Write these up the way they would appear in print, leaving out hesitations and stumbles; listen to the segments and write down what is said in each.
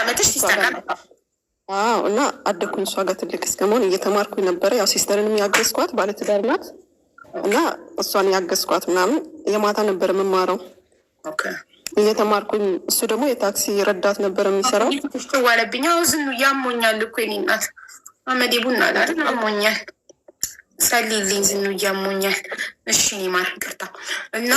ዓመትሽ ሲስተር ጋር? አዎ። እና አደኩኝ እሷ ጋር ትልቅ እስከመሆን እየተማርኩኝ ነበረ። ያው ሲስተርንም ያገዝኳት ባለትዳር ናት እና እሷን ያገዝኳት ምናምን የማታ ነበር የምማረው እየተማርኩኝ። እሱ ደግሞ የታክሲ ረዳት ነበር የሚሰራው። ዋለብኝ ዝኑ ያሞኛል እኮ የኔ እናት አመዴ ቡና አይደል አሞኛል ሰሊልኝ ዝኑ እያሞኛል። እሺ ማር ቅርታ እና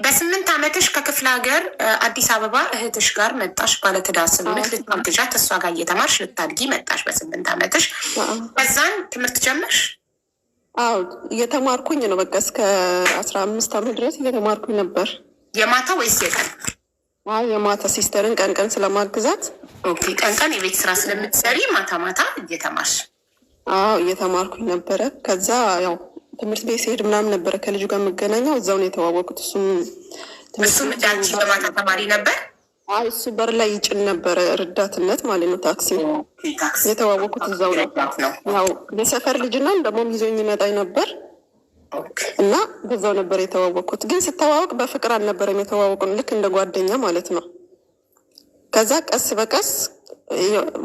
በ8 ዓመትሽ ከክፍለ ሀገር አዲስ አበባ እህትሽ ጋር መጣሽ። ባለትዳር ስለሆነች ልታግዣት እሷ ጋር እየተማርሽ ልታድጊ መጣሽ በ8 ዓመትሽ። ከዛን ትምህርት ጀመርሽ? አዎ እየተማርኩኝ ነው። በቃ እስከ 15 ዓመት ድረስ እየተማርኩኝ ነበር። የማታ ወይስ የቀን? የማታ ሲስተርን ቀን ቀን ስለማግዛት። ኦኬ ቀን ቀን የቤት ስራ ስለምትሰሪ ማታ ማታ እየተማርሽ? አዎ እየተማርኩኝ ነበረ። ከዛ ያው ትምህርት ቤት ሲሄድ ምናምን ነበረ ከልጁ ጋር የምገናኘው። እዛው ነው የተዋወቁት። እሱም እንዳንቺ በማታ ተማሪ ነበር? እሱ በር ላይ ይጭን ነበረ ረዳትነት ማለት ነው ታክሲ። የተዋወቁት እዛው ነው። ያው የሰፈር ልጅ ነው ደግሞ ይዞኝ ይመጣኝ ነበር እና በዛው ነበር የተዋወቁት። ግን ስተዋወቅ በፍቅር አልነበረም የተዋወቁን፣ ልክ እንደ ጓደኛ ማለት ነው። ከዛ ቀስ በቀስ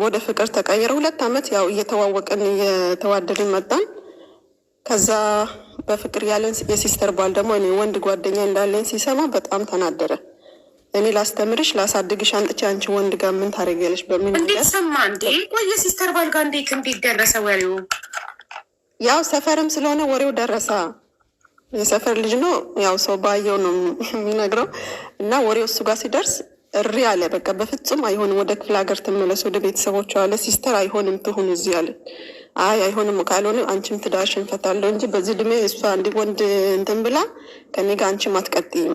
ወደ ፍቅር ተቀየረ። 2 ዓመት ያው እየተዋወቅን እየተዋደድን መጣን። ከዛ በፍቅር ያለን የሲስተር ባል ደግሞ እኔ ወንድ ጓደኛ እንዳለኝ ሲሰማ በጣም ተናደረ። እኔ ላስተምርሽ ላሳድግሽ አንጥቼ አንቺ ወንድ ጋር ምን ታደርጊያለሽ በሚል እንዴት ሰማ እንዴ? ቆይ የሲስተር ባል ጋር እንዴት ደረሰ ወሬው? ያው ሰፈርም ስለሆነ ወሬው ደረሰ። የሰፈር ልጅ ነው ያው ሰው ባየው ነው የሚነግረው እና ወሬው እሱ ጋር ሲደርስ እሪ አለ። በቃ በፍጹም አይሆንም፣ ወደ ክፍለ ሀገር ትመለስ ወደ ቤተሰቦቿ አለ። ሲስተር አይሆንም ትሁን እዚህ አለ። አይሆንም ካልሆነ አንቺም ትዳርሽን ፈታለሁ እንጂ በዚህ እድሜ እሷ እንዲ ወንድ እንትን ብላ ከኔ ጋር አንቺም አትቀጥይም፣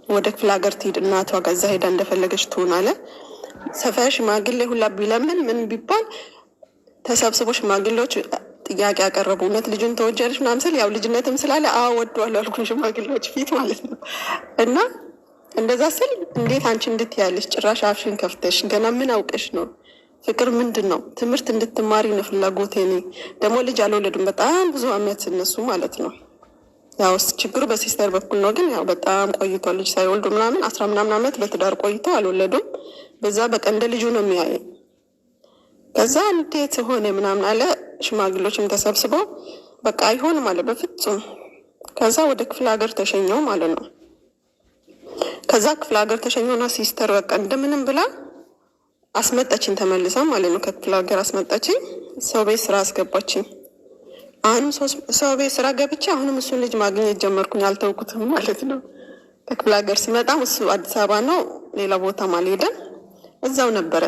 ወደ ክፍለ ሀገር ትሂድ እናቷ ጋር እዛ ሄዳ እንደፈለገች ትሆን አለ። ሰፈር ሽማግሌ ሁላ ቢለምን ምን ቢባል ተሰብስቦ ሽማግሌዎች ጥያቄ ያቀረቡ። እውነት ልጁን ተወጃለች ምናምን ስል ያው ልጅነትም ስላለ ወደዋለሁ አልኩኝ ሽማግሌዎች ፊት ማለት ነው። እና እንደዛ ስል እንዴት አንቺ እንድትያለሽ ጭራሽ አፍሽን ከፍተሽ ገና ምን አውቀሽ ነው? ፍቅር ምንድን ነው? ትምህርት እንድትማሪ ነው ፍላጎቴ። እኔ ደግሞ ልጅ አልወለዱም በጣም ብዙ አመት እነሱ ማለት ነው። ያው ችግሩ በሲስተር በኩል ነው። ግን ያው በጣም ቆይቷል ልጅ ሳይወልዱ ምናምን 10 ምናምን አመት በትዳር ቆይተው አልወለዱም። በዛ በቃ እንደ ልጁ ነው የሚያየው። ከዛ እንዴት ሆነ ምናምን አለ። ሽማግሌዎችም ተሰብስበው በቃ አይሆንም አለ በፍጹም። ከዛ ወደ ክፍለ ሀገር ተሸኘው ማለት ነው። ከዛ ክፍለ ሀገር ተሸኘውና ሲስተር በቃ እንደምንም ብላ አስመጣችኝ ተመልሳ ማለት ነው። ከክፍለ ሀገር አስመጣችኝ። ሰው ቤት ስራ አስገባችኝ። አሁንም ሰው ቤት ስራ ገብቼ አሁንም እሱን ልጅ ማግኘት ጀመርኩኝ። አልተውኩትም ማለት ነው። ከክፍለ ሀገር ሲመጣም እሱ አዲስ አበባ ነው፣ ሌላ ቦታም አልሄደም፣ እዛው ነበረ።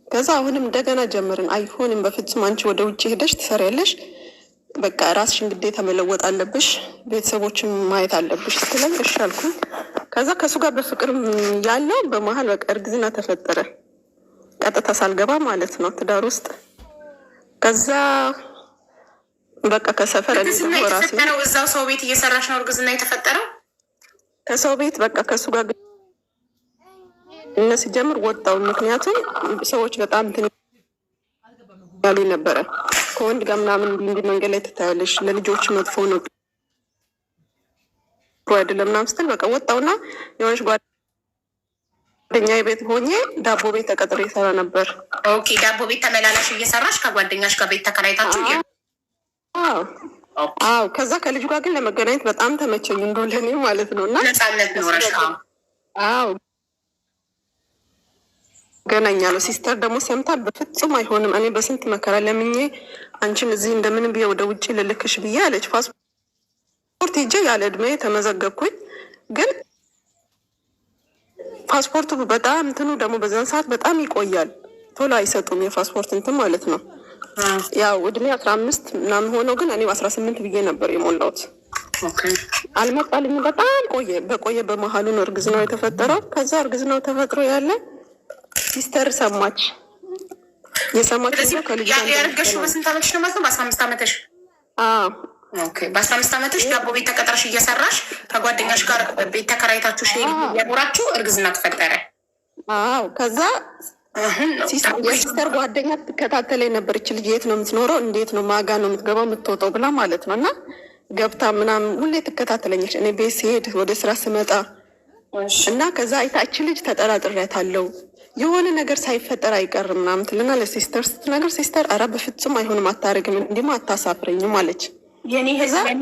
ከዛ አሁንም እንደገና ጀመርን። አይሆንም በፍጹም አንቺ ወደ ውጭ ሄደሽ ትሰሪያለሽ፣ በቃ ራስሽን ግዴታ መለወጥ አለብሽ፣ ቤተሰቦችን ማየት አለብሽ ስትለኝ እሺ አልኩኝ። ከዛ ከሱ ጋር በፍቅር ያለው በመሀል በቃ እርግዝና ተፈጠረ። ቀጥታ ሳልገባ ማለት ነው ትዳር ውስጥ። ከዛ በቃ ከሰፈር እዛው ሰው ቤት እየሰራሽ ነው እርግዝና የተፈጠረው? ከሰው ቤት በቃ ከሱ ጋር እነ ሲጀምር ወጣው። ምክንያቱም ሰዎች በጣም እንትን ያሉኝ ነበረ ከወንድ ጋር ምናምን እንዲህ መንገድ ላይ ትታያለሽ፣ ለልጆች መጥፎ ነው አይደለም ምናምን ስትል በቃ ወጣውና የሆነች ጓደኛዬ ቤት ሆኜ ዳቦ ቤት ተቀጥሬ እሰራ ነበር። ኦኬ ዳቦ ቤት ተመላላሽ እየሰራሽ ከጓደኛሽ ጋር ቤት ተከራይታችሁ? አዎ። ከዛ ከልጁ ጋር ግን ለመገናኘት በጣም ተመቸኝ እንደው ለኔ ማለት ነው። እና ነፃነት ኖረሽ? አዎ ገናኛለሁ። ሲስተር ደግሞ ሰምታ በፍጹም አይሆንም እኔ በስንት መከራ ለምኜ አንቺን እዚህ እንደምንም ብዬ ወደ ውጭ ልልክሽ ብዬ አለች። ፓስፖርት ሄጄ ያለ እድሜ ተመዘገብኩኝ። ግን ፓስፖርቱ በጣም እንትኑ ደግሞ በዛን ሰዓት በጣም ይቆያል፣ ቶሎ አይሰጡም የፓስፖርት እንትን ማለት ነው። ያው እድሜ 15 ምናምን ሆነው ግን እኔ 18 ብዬ ነበር የሞላሁት። አልመጣልኝ በጣም ቆየ። በመሀሉ ነው እርግዝናው የተፈጠረው። ከዛ እርግዝናው ተፈጥሮ ያለ ሲስተር ሰማች። የሰማች ነው ከልጅ ያረገሽው በስንት ዓመትሽ ነው ማለት ነው? በ15 ዓመትሽ? ኦኬ በ15 ዓመትሽ ዳቦ ቤት ተቀጥረሽ እየሰራሽ ከጓደኛሽ ጋር ቤት ተከራይታችሁ የኖራችሁ እርግዝና ተፈጠረ? አዎ። ከዛ የሲስተር ጓደኛ ትከታተለኝ ነበር። እች ልጅ የት ነው የምትኖረው፣ እንዴት ነው ማጋ ነው የምትገባው የምትወጣው ብላ ማለት ነው። እና ገብታ ምናምን ሁሌ ትከታተለኛች እኔ ቤት ሲሄድ ወደ ስራ ስመጣ እና ከዛ አይታች ልጅ ተጠራጥሬያታለሁ የሆነ ነገር ሳይፈጠር አይቀርም ምናምን ትልና ለሲስተር ስትነግር ሲስተር ኧረ በፍጹም አይሆንም አታደርግም እንዲማ አታሳፍረኝም አለች። የኔ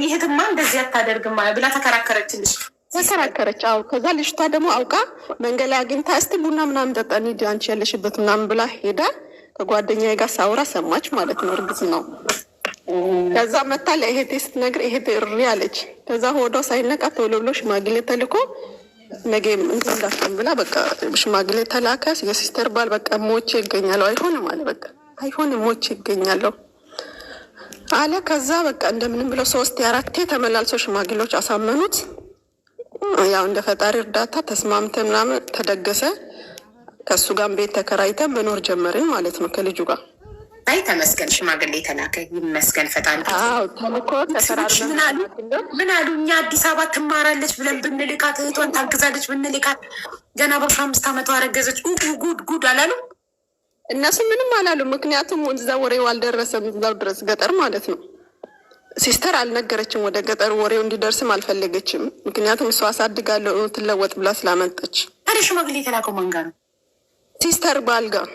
እህትማ እንደዚህ አታደርግም ብላ ተከራከረችልሽ? ተከራከረች። አዎ። ከዛ ልጅቷ ደግሞ አውቃ መንገድ ላይ አግኝታ እስቲ ቡና ምናምን ጠጣ እንሂድ አንቺ ያለሽበት ምናምን ብላ ሄዳ ከጓደኛዬ ጋር ሳውራ ሰማች ማለት ነው። እርግጥ ነው። ከዛ መታ ለእህቴ ስትነግር እህቴ እሪ አለች። ከዛ ሆዷ ሳይነቃ ቶሎ ብሎ ሽማግሌ ተልኮ ነገ እንትን እንዳትሆን ብላ በቃ ሽማግሌ ተላከ። የሲስተር ባል በቃ ሞቼ ይገኛለሁ አይሆንም አለ። በቃ አይሆንም ሞቼ ይገኛለሁ አለ። ከዛ በቃ እንደምንም ብለው 3 4 ተመላልሶ ሽማግሌዎች አሳመኑት። ያው እንደ ፈጣሪ እርዳታ ተስማምተን ምናምን ተደገሰ። ከእሱ ጋር ቤት ተከራይተን መኖር ጀመርን ማለት ነው ከልጁ ጋር። አይ ተመስገን፣ ሽማግሌ ተላከ፣ ይመስገን ፈጣሪ። ተልኮ ተሰራርተን ምን አሉ? እኛ አዲስ አበባ ትማራለች ብለን ብንልካት እህቷን ታግዛለች ብንልካት ገና በ15 ዓመቷ አረገዘች። ጉድ አላሉ እነሱ ምንም አላሉ። ምክንያቱም እዛ ወሬው አልደረሰም፣ እዛው ድረስ ገጠር ማለት ነው። ሲስተር አልነገረችም፣ ወደ ገጠር ወሬው እንዲደርስም አልፈለገችም። ምክንያቱም እሷ አሳድጋለሁ ትለወጥ ብላ ስላመጠች። ታዲያ ሽማግሌ የተላከው ማን ጋር ነው? ሲስተር ባል ጋር።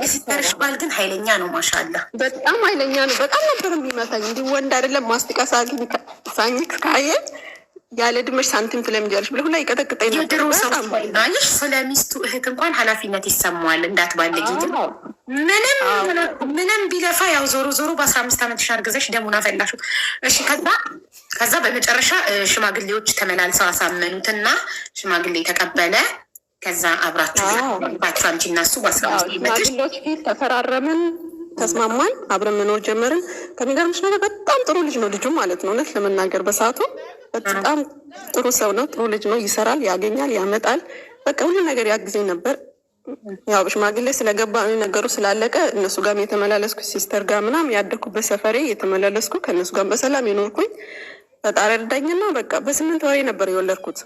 የሲስተርሽ ባል ግን ኃይለኛ ነው። ማሻላ በጣም ኃይለኛ ነው። በጣም ነበር የሚመታኝ። እንዲህ ወንድ አይደለም። ማስቲካ ሳኝክ ካየ ያለ ድመሽ ሳንቲም ትለምጃለሽ ብለ ሁላ ይቀጠቅጠኝ ነበር። የድሮ ሰው ናለሽ። ስለ ሚስቱ እህት እንኳን ኃላፊነት ይሰማዋል። እንዳትባለጊ ምንም ቢለፋ ያው ዞሮ ዞሮ በ15 ዓመትሽ አርግዘሽ ደሙን አፈላሹ። እሺ ከዛ በመጨረሻ ሽማግሌዎች ተመላልሰው አሳመኑትና ሽማግሌ ተቀበለ። ከዛ አብራችሁ አንቺ እና እሱ ሽማግሌዎች ፊት ተፈራረምን፣ ተስማማን፣ አብረን መኖር ጀመርን። ከሚገርምሽ ነገር በጣም ጥሩ ልጅ ነው ልጁ ማለት ነው። እውነት ለመናገር በሰዓቱ በጣም ጥሩ ሰው ነው። ጥሩ ልጅ ነው። ይሰራል፣ ያገኛል፣ ያመጣል። በቃ ሁሉ ነገር ያግዘኝ ነበር። ያው በሽማግሌ ስለገባ ነገሩ ስላለቀ እነሱ ጋር የተመላለስኩ ሲስተር ጋር ምናምን ያደኩበት ሰፈሬ የተመላለስኩ ከእነሱ ጋር በሰላም የኖርኩኝ ፈጣሪ ረዳኝና በቃ በ8 ወሬ ነበር የወለድኩት።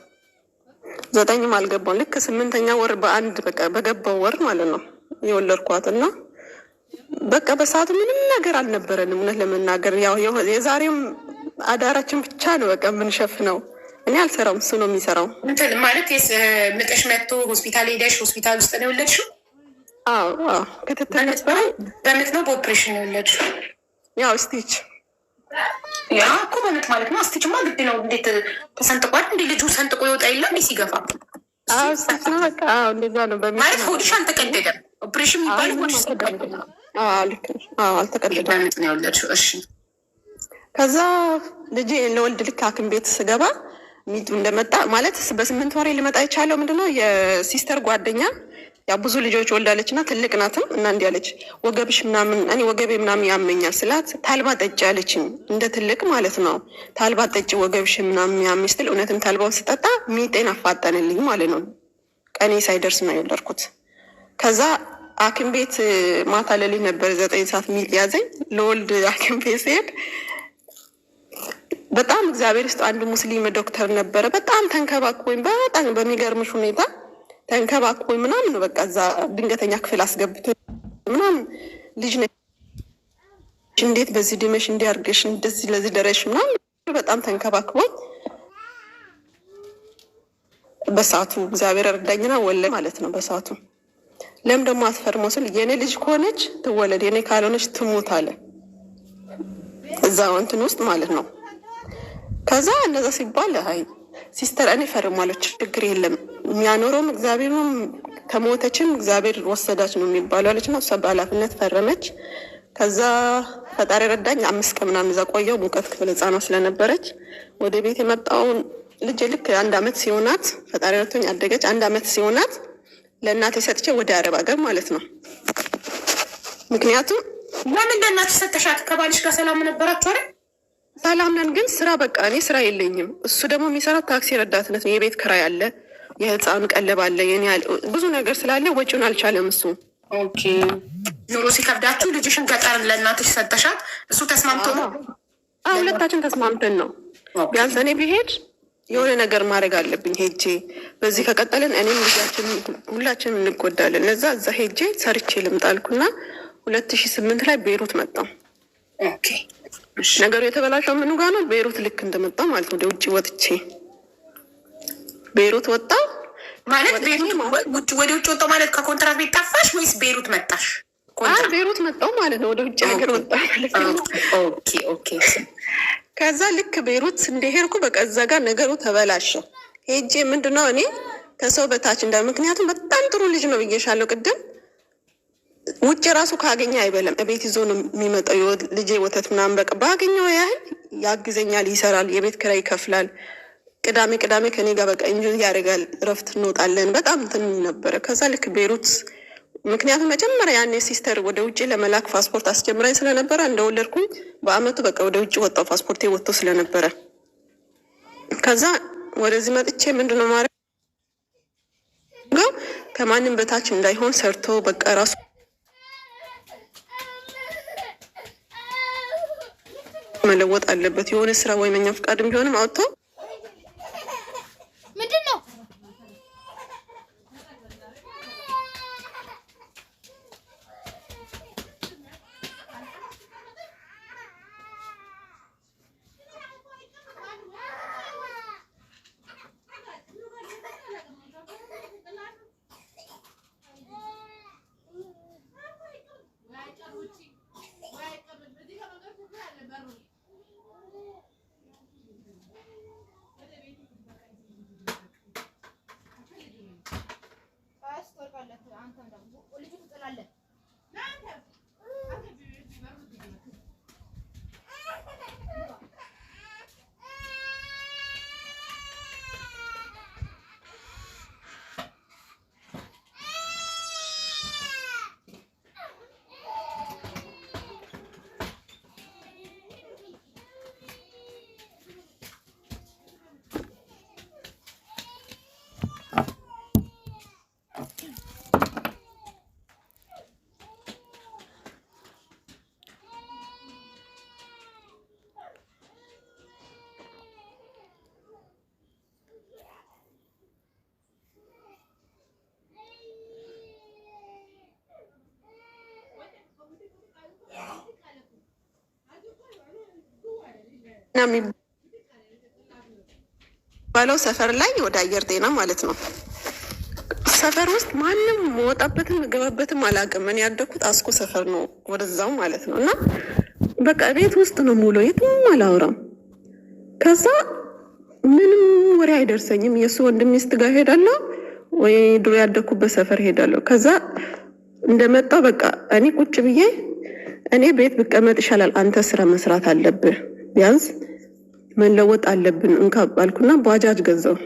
9ም አልገባም። ልክ 8ኛ ወር በአንድ በቃ በገባው ወር ማለት ነው የወለድኳት እና በቃ በሰዓቱ ምንም ነገር አልነበረንም። እውነት ለመናገር ያው የዛሬም አዳራችን ብቻ ነው በቃ የምንሸፍነው። እኔ አልሰራውም፣ እሱ ነው የሚሰራው። ማለት ምጥሽ መጥቶ ሆስፒታል ሄደሽ ሆስፒታል ውስጥ ነው የወለድሽው? አዎ ክትትል ነበረ። በምጥ ነው በኦፕሬሽን የወለድሽው? ያው ስቲች ያ እኮ በምጥ ማለት ነው። ስቲችማ ግድ ነው። እንዴት ተሰንጥቋል? እንዴ ልጁ ሰንጥቆ ይወጣ የለ እንዴ ሲገፋ? ስቲች ነው በቃ እንደዛ ነው። ማለት ሆድሽ አልተቀደደም። ኦፕሬሽን የሚባል ሆድሽ ተቀደደ? ልክ ነሽ። አልተቀደደም። በምጥ ነው የወለድሽው? እሺ። ከዛ ልጄ ለወልድ ልክ ሐኪም ቤት ስገባ ሚጡ እንደመጣ ማለት በ8 ወሬ ልመጣ የቻለው ምንድነው የሲስተር ጓደኛ ያ ብዙ ልጆች ወልዳለች እና ትልቅ ናትም እና እንዲህ አለች፣ ወገብሽ ምናምን እኔ ወገቤ ምናምን ያመኛል ስላት ታልባ ጠጪ አለችኝ። እንደ ትልቅ ማለት ነው። ታልባ ጠጪ ወገብሽ ምናምን ያመኝ ስትል እውነትም ታልባውን ስጠጣ ሚጤን አፋጠንልኝ ማለት ነው። ቀኔ ሳይደርስ ነው የወለድኩት። ከዛ ሐኪም ቤት ማታ ሌሊት ነበር 9 ሰዓት ሚጥ ያዘኝ። ለወልድ ሐኪም ቤት ሲሄድ በጣም እግዚአብሔር ውስጥ አንዱ ሙስሊም ዶክተር ነበረ። በጣም ተንከባክቦኝ በጣም በሚገርምሽ ሁኔታ ተንከባክቦኝ ምናምን ነው በቃ እዛ ድንገተኛ ክፍል አስገብቶ ምናምን ልጅ ነሽ እንዴት በዚህ ድመሽ እንዲያርገሽ እንደዚህ ለዚህ ደረሽ ምናምን በጣም ተንከባክቦኝ በሰዓቱ እግዚአብሔር እርዳኝና ወለደ ማለት ነው። በሰዓቱ ለምን ደግሞ አስፈርሞ ስል የኔ ልጅ ከሆነች ትወለድ የኔ ካልሆነች ትሞት አለ እዛ እንትን ውስጥ ማለት ነው። ከዛ እነዛ ሲባል አይ ሲስተር እኔ ፈርማለች ችግር የለም የሚያኖረውም እግዚአብሔር ነው፣ ከሞተችም እግዚአብሔር ወሰዳች ነው የሚባለው አለች እና እሷ በኃላፊነት ፈረመች። ከዛ ፈጣሪ ረዳኝ። 5 ቀን ምናምን እዛ ቆየሁ። ሙቀት ክፍል ህፃኗ ስለነበረች ወደ ቤት የመጣውን ልጅ ልክ 1 ዓመት ሲሆናት ፈጣሪ ረድቶኝ አደገች። 1 ዓመት ሲሆናት ለእናቴ ሰጥቼ ወደ አረብ ሀገር ማለት ነው። ምክንያቱም ለምን ለእናትሽ ሰጠሻት? ከባልሽ ጋር ሰላም ነበራችሁ አይደል? ሰላም ነን፣ ግን ስራ በቃ እኔ ስራ የለኝም። እሱ ደግሞ የሚሰራው ታክሲ ረዳትነት ነው። የቤት ክራይ አለ፣ የህፃኑ ቀለብ አለ፣ የኔ ብዙ ነገር ስላለ ወጪውን አልቻለም እሱ። ኦኬ ኑሮ ሲከብዳችሁ ልጅሽን ገጠር ለእናትሽ ሰጠሻት? እሱ ተስማምቶ ነው? ሁለታችን ተስማምተን ነው። ቢያንስ እኔ ብሄድ የሆነ ነገር ማድረግ አለብኝ ሄጄ። በዚህ ከቀጠልን እኔም ልጃችን ሁላችንም እንጎዳለን። እዛ ሄጄ ሰርቼ ልምጣልኩና 2008 ላይ ቤይሩት መጣሁ። ኦኬ ነገሩ የተበላሸው ምኑ ጋር ነው? ቤይሩት ልክ እንደመጣ ማለት ወደ ውጭ ወጥቼ ቤይሩት ወጣ። ማለት ውጭ ወደ ውጭ ወጣው ማለት ከኮንትራት ቤት ጠፋሽ ወይስ ቤሩት መጣሽ? ቤሩት መጣው ማለት ነው። ወደ ውጭ ሀገር ወጣ ማለት ነው። ኦኬ። ከዛ ልክ ቤሩት እንደሄድኩ በቃ እዛ ጋር ነገሩ ተበላሸ። ሄጄ ምንድነው እኔ ከሰው በታች ምክንያቱም በጣም ጥሩ ልጅ ነው ብዬሻለሁ ቅድም። ውጭ ራሱ ካገኘ አይበለም እቤት ይዞ ነው የሚመጣው። ልጄ ወተት ምናምን በቃ ባገኘው ያህል ያግዘኛል፣ ይሰራል፣ የቤት ኪራይ ይከፍላል። ቅዳሜ ከኔ ጋር በቃ እንጆይ ያደርጋል። እረፍት እንወጣለን። በጣም እንትን ነበረ። ከዛ ልክ ቤሩት ምክንያቱም መጀመሪያ ያኔ ሲስተር ወደ ውጭ ለመላክ ፓስፖርት አስጀምራኝ ስለነበረ እንደወለድኩኝ በአመቱ በቃ ወደ ውጭ ወጣው ፓስፖርቴ ወጥቶ ስለነበረ ከዛ ወደዚህ መጥቼ ምንድነው ማድረግ ከማንም በታች እንዳይሆን ሰርቶ በቃ ራሱ መለወጥ አለበት። የሆነ ስራ ወይ መኛ ፈቃድም ቢሆንም አውጥቶ ምንድነው ባለው ሰፈር ላይ ወደ አየር ጤና ማለት ነው። ሰፈር ውስጥ ማንም መወጣበትም ገባበትም አላውቅም። እኔ ያደኩት አስኮ ሰፈር ነው፣ ወደዛው ማለት ነው። እና በቃ ቤት ውስጥ ነው ሙሉ፣ የትም አላወራም። ከዛ ምንም ወሬ አይደርሰኝም። የእሱ ወንድም ሚስት ጋር ሄዳለሁ ወይ ድሮ ያደኩበት ሰፈር ሄዳለሁ። ከዛ እንደመጣው በቃ እኔ ቁጭ ብዬ እኔ ቤት ብቀመጥ ይሻላል፣ አንተ ስራ መስራት አለብህ፣ ቢያንስ መለወጥ አለብን እንካ ባልኩና ባጃጅ ገዛው።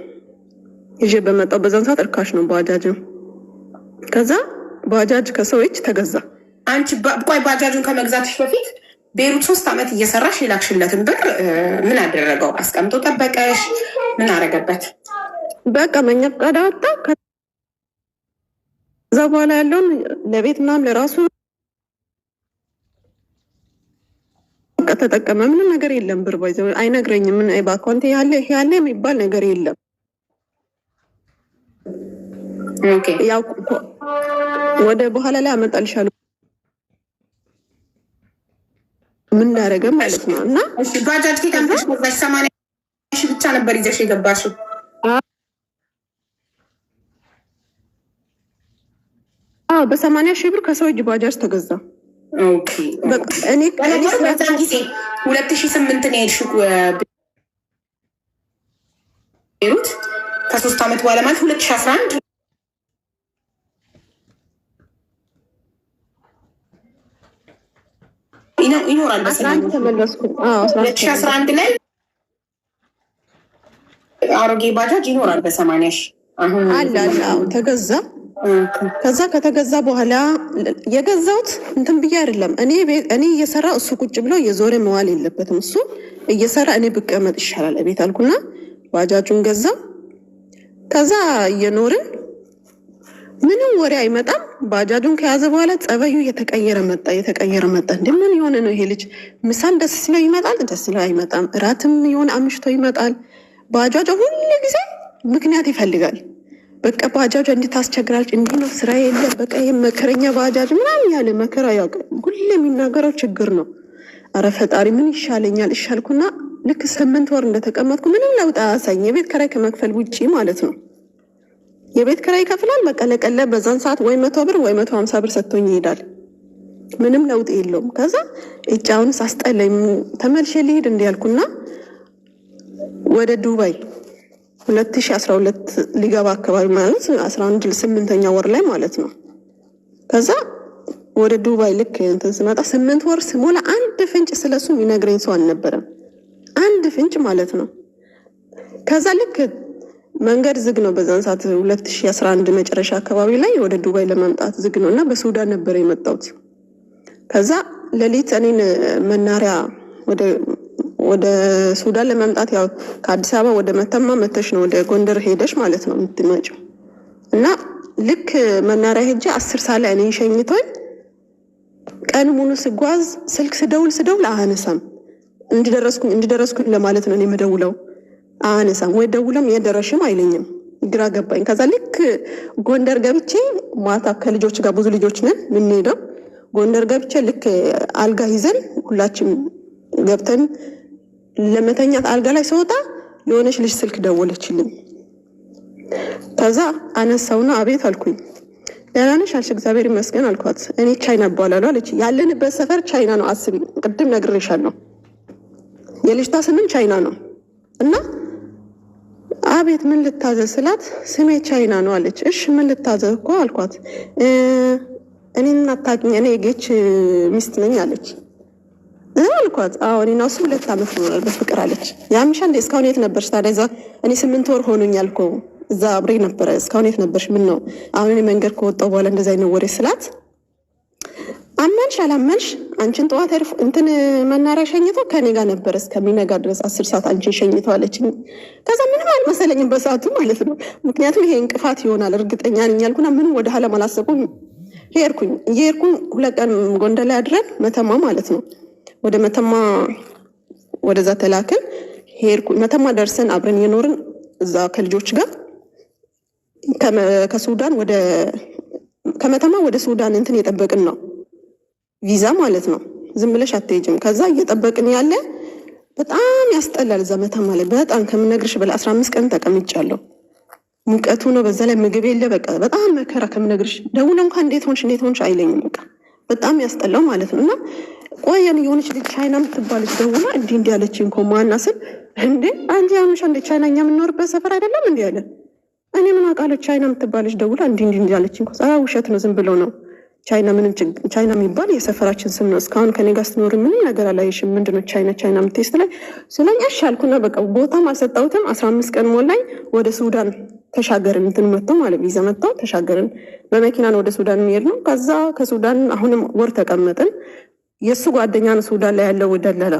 ይዤ በመጣው በዛን ሰዓት እርካሽ ነው ባጃጅም። ከዛ ባጃጅ ከሰው እጅ ተገዛ። አንቺ ቆይ ባጃጁን ከመግዛትሽ በፊት ቤሩት 3 ዓመት እየሰራሽ የላክሽለትን ብር ምን አደረገው? አስቀምጦ ጠበቀሽ? ምን አረገበት? በቃ መኛ ፈቃድ አወጣ። ከዛ በኋላ ያለውን ለቤት ምናምን ለራሱ ተጠቀመ። ምንም ነገር የለም። ብር ባይዘው አይነግረኝም። ምን በአካውንት ያለ የሚባል ነገር የለም። ኦኬ ያው ወደ በኋላ ላይ አመጣልሻለሁ ምን ላደረገ ማለት ነው። እና እሺ ባጃጅ ከታምሽ ወዛሽ 80 ሺህ ብቻ ነበር ይዘሽ የገባሽው? በ80 ሺህ ብር ከሰው እጅ ባጃጅ ተገዛ። ኦኬ እኔ በዛን ጊዜ 2008 ነው የሄድሽው ቤሩት። ከ3 ዓመት በኋላ ማለት 2011 ይኖራል። ተመለስኩ 2011 ላይ አሮጌ ባጃጅ ይኖራል በ80 ሺህ አሁን አለ ተገዛ። ከዛ ከተገዛ በኋላ የገዛውት እንትን ብዬ አይደለም። እኔ እየሰራ እሱ ቁጭ ብሎ የዞረ መዋል የለበትም። እሱ እየሰራ እኔ ብቀመጥ ይሻላል እቤት አልኩና ባጃጁን ገዛ። ከዛ እየኖርን ምንም ወሬ አይመጣም። ባጃጁን ከያዘ በኋላ ጸባዩ እየተቀየረ መጣ። እንደምን የሆነ ነው ይሄ ልጅ? ምሳም ደስ ሲለው ይመጣል፣ ደስ ሲለው አይመጣም። እራትም የሆነ አምሽቶ ይመጣል። ባጃጁ ሁሉ ጊዜ ምክንያት ይፈልጋል። በቃ ባጃጁ እንዴት ታስቸግራለች፣ እንዲህ ነው ስራ የለም፣ በቃ የመከረኛ ባጃጅ ምናምን ያለ መከራ ያውቅ ሁሉ የሚናገረው ችግር ነው። አረ ፈጣሪ ምን ይሻለኛል ይሻልኩና ልክ 8 ወር እንደተቀመጥኩ ምንም ለውጥ አያሳኝ፣ የቤት ኪራይ ከመክፈል ውጪ ማለት ነው። የቤት ኪራይ ይከፍላል። በቃ ለቀለብ በዛን ሰዓት ወይ 100 ብር ወይ 150 ብር ሰጥቶኝ ይሄዳል። ምንም ለውጥ የለውም። ከዛ እጫውን ሳስጠለኝ ተመልሼ ልሄድ እንዲያልኩና ወደ ዱባይ 2012 ሊገባ አካባቢ ማለት 11 8ኛ ወር ላይ ማለት ነው። ከዛ ወደ ዱባይ ልክ እንትን ስመጣ 8 ወር ስሞላ አንድ ፍንጭ ስለሱ የሚነግረኝ ሰው አልነበረም። አንድ ፍንጭ ማለት ነው። ከዛ ልክ መንገድ ዝግ ነው በዛን ሰዓት 2011 መጨረሻ አካባቢ ላይ ወደ ዱባይ ለመምጣት ዝግ ነው እና በሱዳን ነበር የመጣሁት። ከዛ ሌሊት እኔን መናሪያ ወደ ሱዳን ለመምጣት ያው ከአዲስ አበባ ወደ መተማ መተሽ ነው ወደ ጎንደር ሄደሽ ማለት ነው የምትመጪው። እና ልክ መናሪያ ሄጄ 10 ሰዓት ላይ እኔን ሸኝቶኝ ቀን ሙሉ ስጓዝ ስልክ ስደውል አያነሳም። እንድደረስኩኝ ለማለት ነው እኔ የምደውለው፣ አያነሳም። ወይ ደውለም የደረሽም አይለኝም። ግራ ገባኝ። ከዛ ልክ ጎንደር ገብቼ ማታ ከልጆች ጋር ብዙ ልጆች ነን የምንሄደው ጎንደር ገብቼ ልክ አልጋ ይዘን ሁላችን ገብተን ለመተኛት አልጋ ላይ ስወጣ የሆነች ልጅ ስልክ ደወለችልኝ። ከዛ አነሳውና አቤት አልኩኝ። ደህና ነሽ አልሽ? እግዚአብሔር ይመስገን አልኳት። እኔ ቻይና እባላለሁ አለች። ያለንበት ሰፈር ቻይና ነው። አስቢ፣ ቅድም ነግሬሻለሁ። የልጅቷ ስምም ቻይና ነው። እና አቤት ምን ልታዘዝ ስላት ስሜ ቻይና ነው አለች። እሺ ምን ልታዘዝ እኮ አልኳት። እኔን አታውቂኝ፣ እኔ የጌች ሚስት ነኝ አለች። አልኳት አዎ እኔና እሱ 2 ዓመት ሆኗል በፍቅር አለች። ያምሻ እንደ እስካሁን የት ነበርሽ ታዲያ? እዛ እኔ 8 ወር ሆኖኛል እኮ እዛ አብሬ ነበረ። እስካሁን የት ነበርሽ? ምን ነው አሁን እኔ መንገድ ከወጣሁ በኋላ እንደዛ አይነት ወሬ ስላት አመንሽ አላመንሽ አንቺን ጠዋት እንትን መናሪያ ሸኝቶ ከኔ ጋር ነበር እስከሚነጋ ድረስ 10 ሰዓት አንቺን ሸኝቶ አለችኝ። ከዛ ምንም አልመሰለኝም በሰዓቱ ማለት ነው። ምክንያቱም ይሄ እንቅፋት ይሆናል እርግጠኛ ነኝ ያልኩና ምንም ወደ ኋላ አላሰብኩም። ሄድኩኝ 2 ቀን ጎንደር ላይ አድረን መተማ ማለት ነው ወደ መተማ ወደዛ ተላክን። ሄድኩኝ መተማ ደርሰን አብረን የኖርን እዛ ከልጆች ጋር ከሱዳን ከመተማ ወደ ሱዳን እንትን የጠበቅን ነው ቪዛ ማለት ነው። ዝም ብለሽ አትሄጂም። ከዛ እየጠበቅን ያለ በጣም ያስጠላል እዛ መተማ ላይ በጣም ከምነግርሽ በላይ 15 ቀን ተቀምጫለሁ። ሙቀቱ ነው፣ በዛ ላይ ምግብ የለ። በቃ በጣም መከራ ከምነግርሽ። ደውለው እንኳን እንዴት ሆንሽ አይለኝም። በቃ በጣም ያስጠላው ማለት ነው። እና ቆየን የሆነች ልጅ ቻይና የምትባለች ደውላ እንዲህ ያለችኝ እኮ ማና ስል እንዴ አንቺ ያምሻ እንደ ቻይና እኛ የምንኖርበት ሰፈር አይደለም እንዴ ያለ እኔ ምን አውቃለሁ ቻይና የምትባለች ደውላ እንዲህ ያለችኝ እኮ ውሸት ነው ዝም ብሎ ነው ቻይና ምንም ቻይና የሚባል የሰፈራችን ስም ነው። እስካሁን ከኔ ጋር ስትኖር ምንም ነገር አላየሽም። ምንድነው ቻይና የምትይስ ላይ ስለኝ እሺ አልኩና በቃ ቦታም አልሰጣሁትም። 15 ቀን ሞላኝ። ወደ ሱዳን ተሻገርን። እንትን መጥቶ ማለት ቪዛ መጥቶ ተሻገርን። በመኪና ነው ወደ ሱዳን የሚሄድ ነው። ከዛ ከሱዳን አሁንም ወር ተቀመጥን። የሱ ጓደኛ ነው ሱዳን ላይ ያለው ደላላ።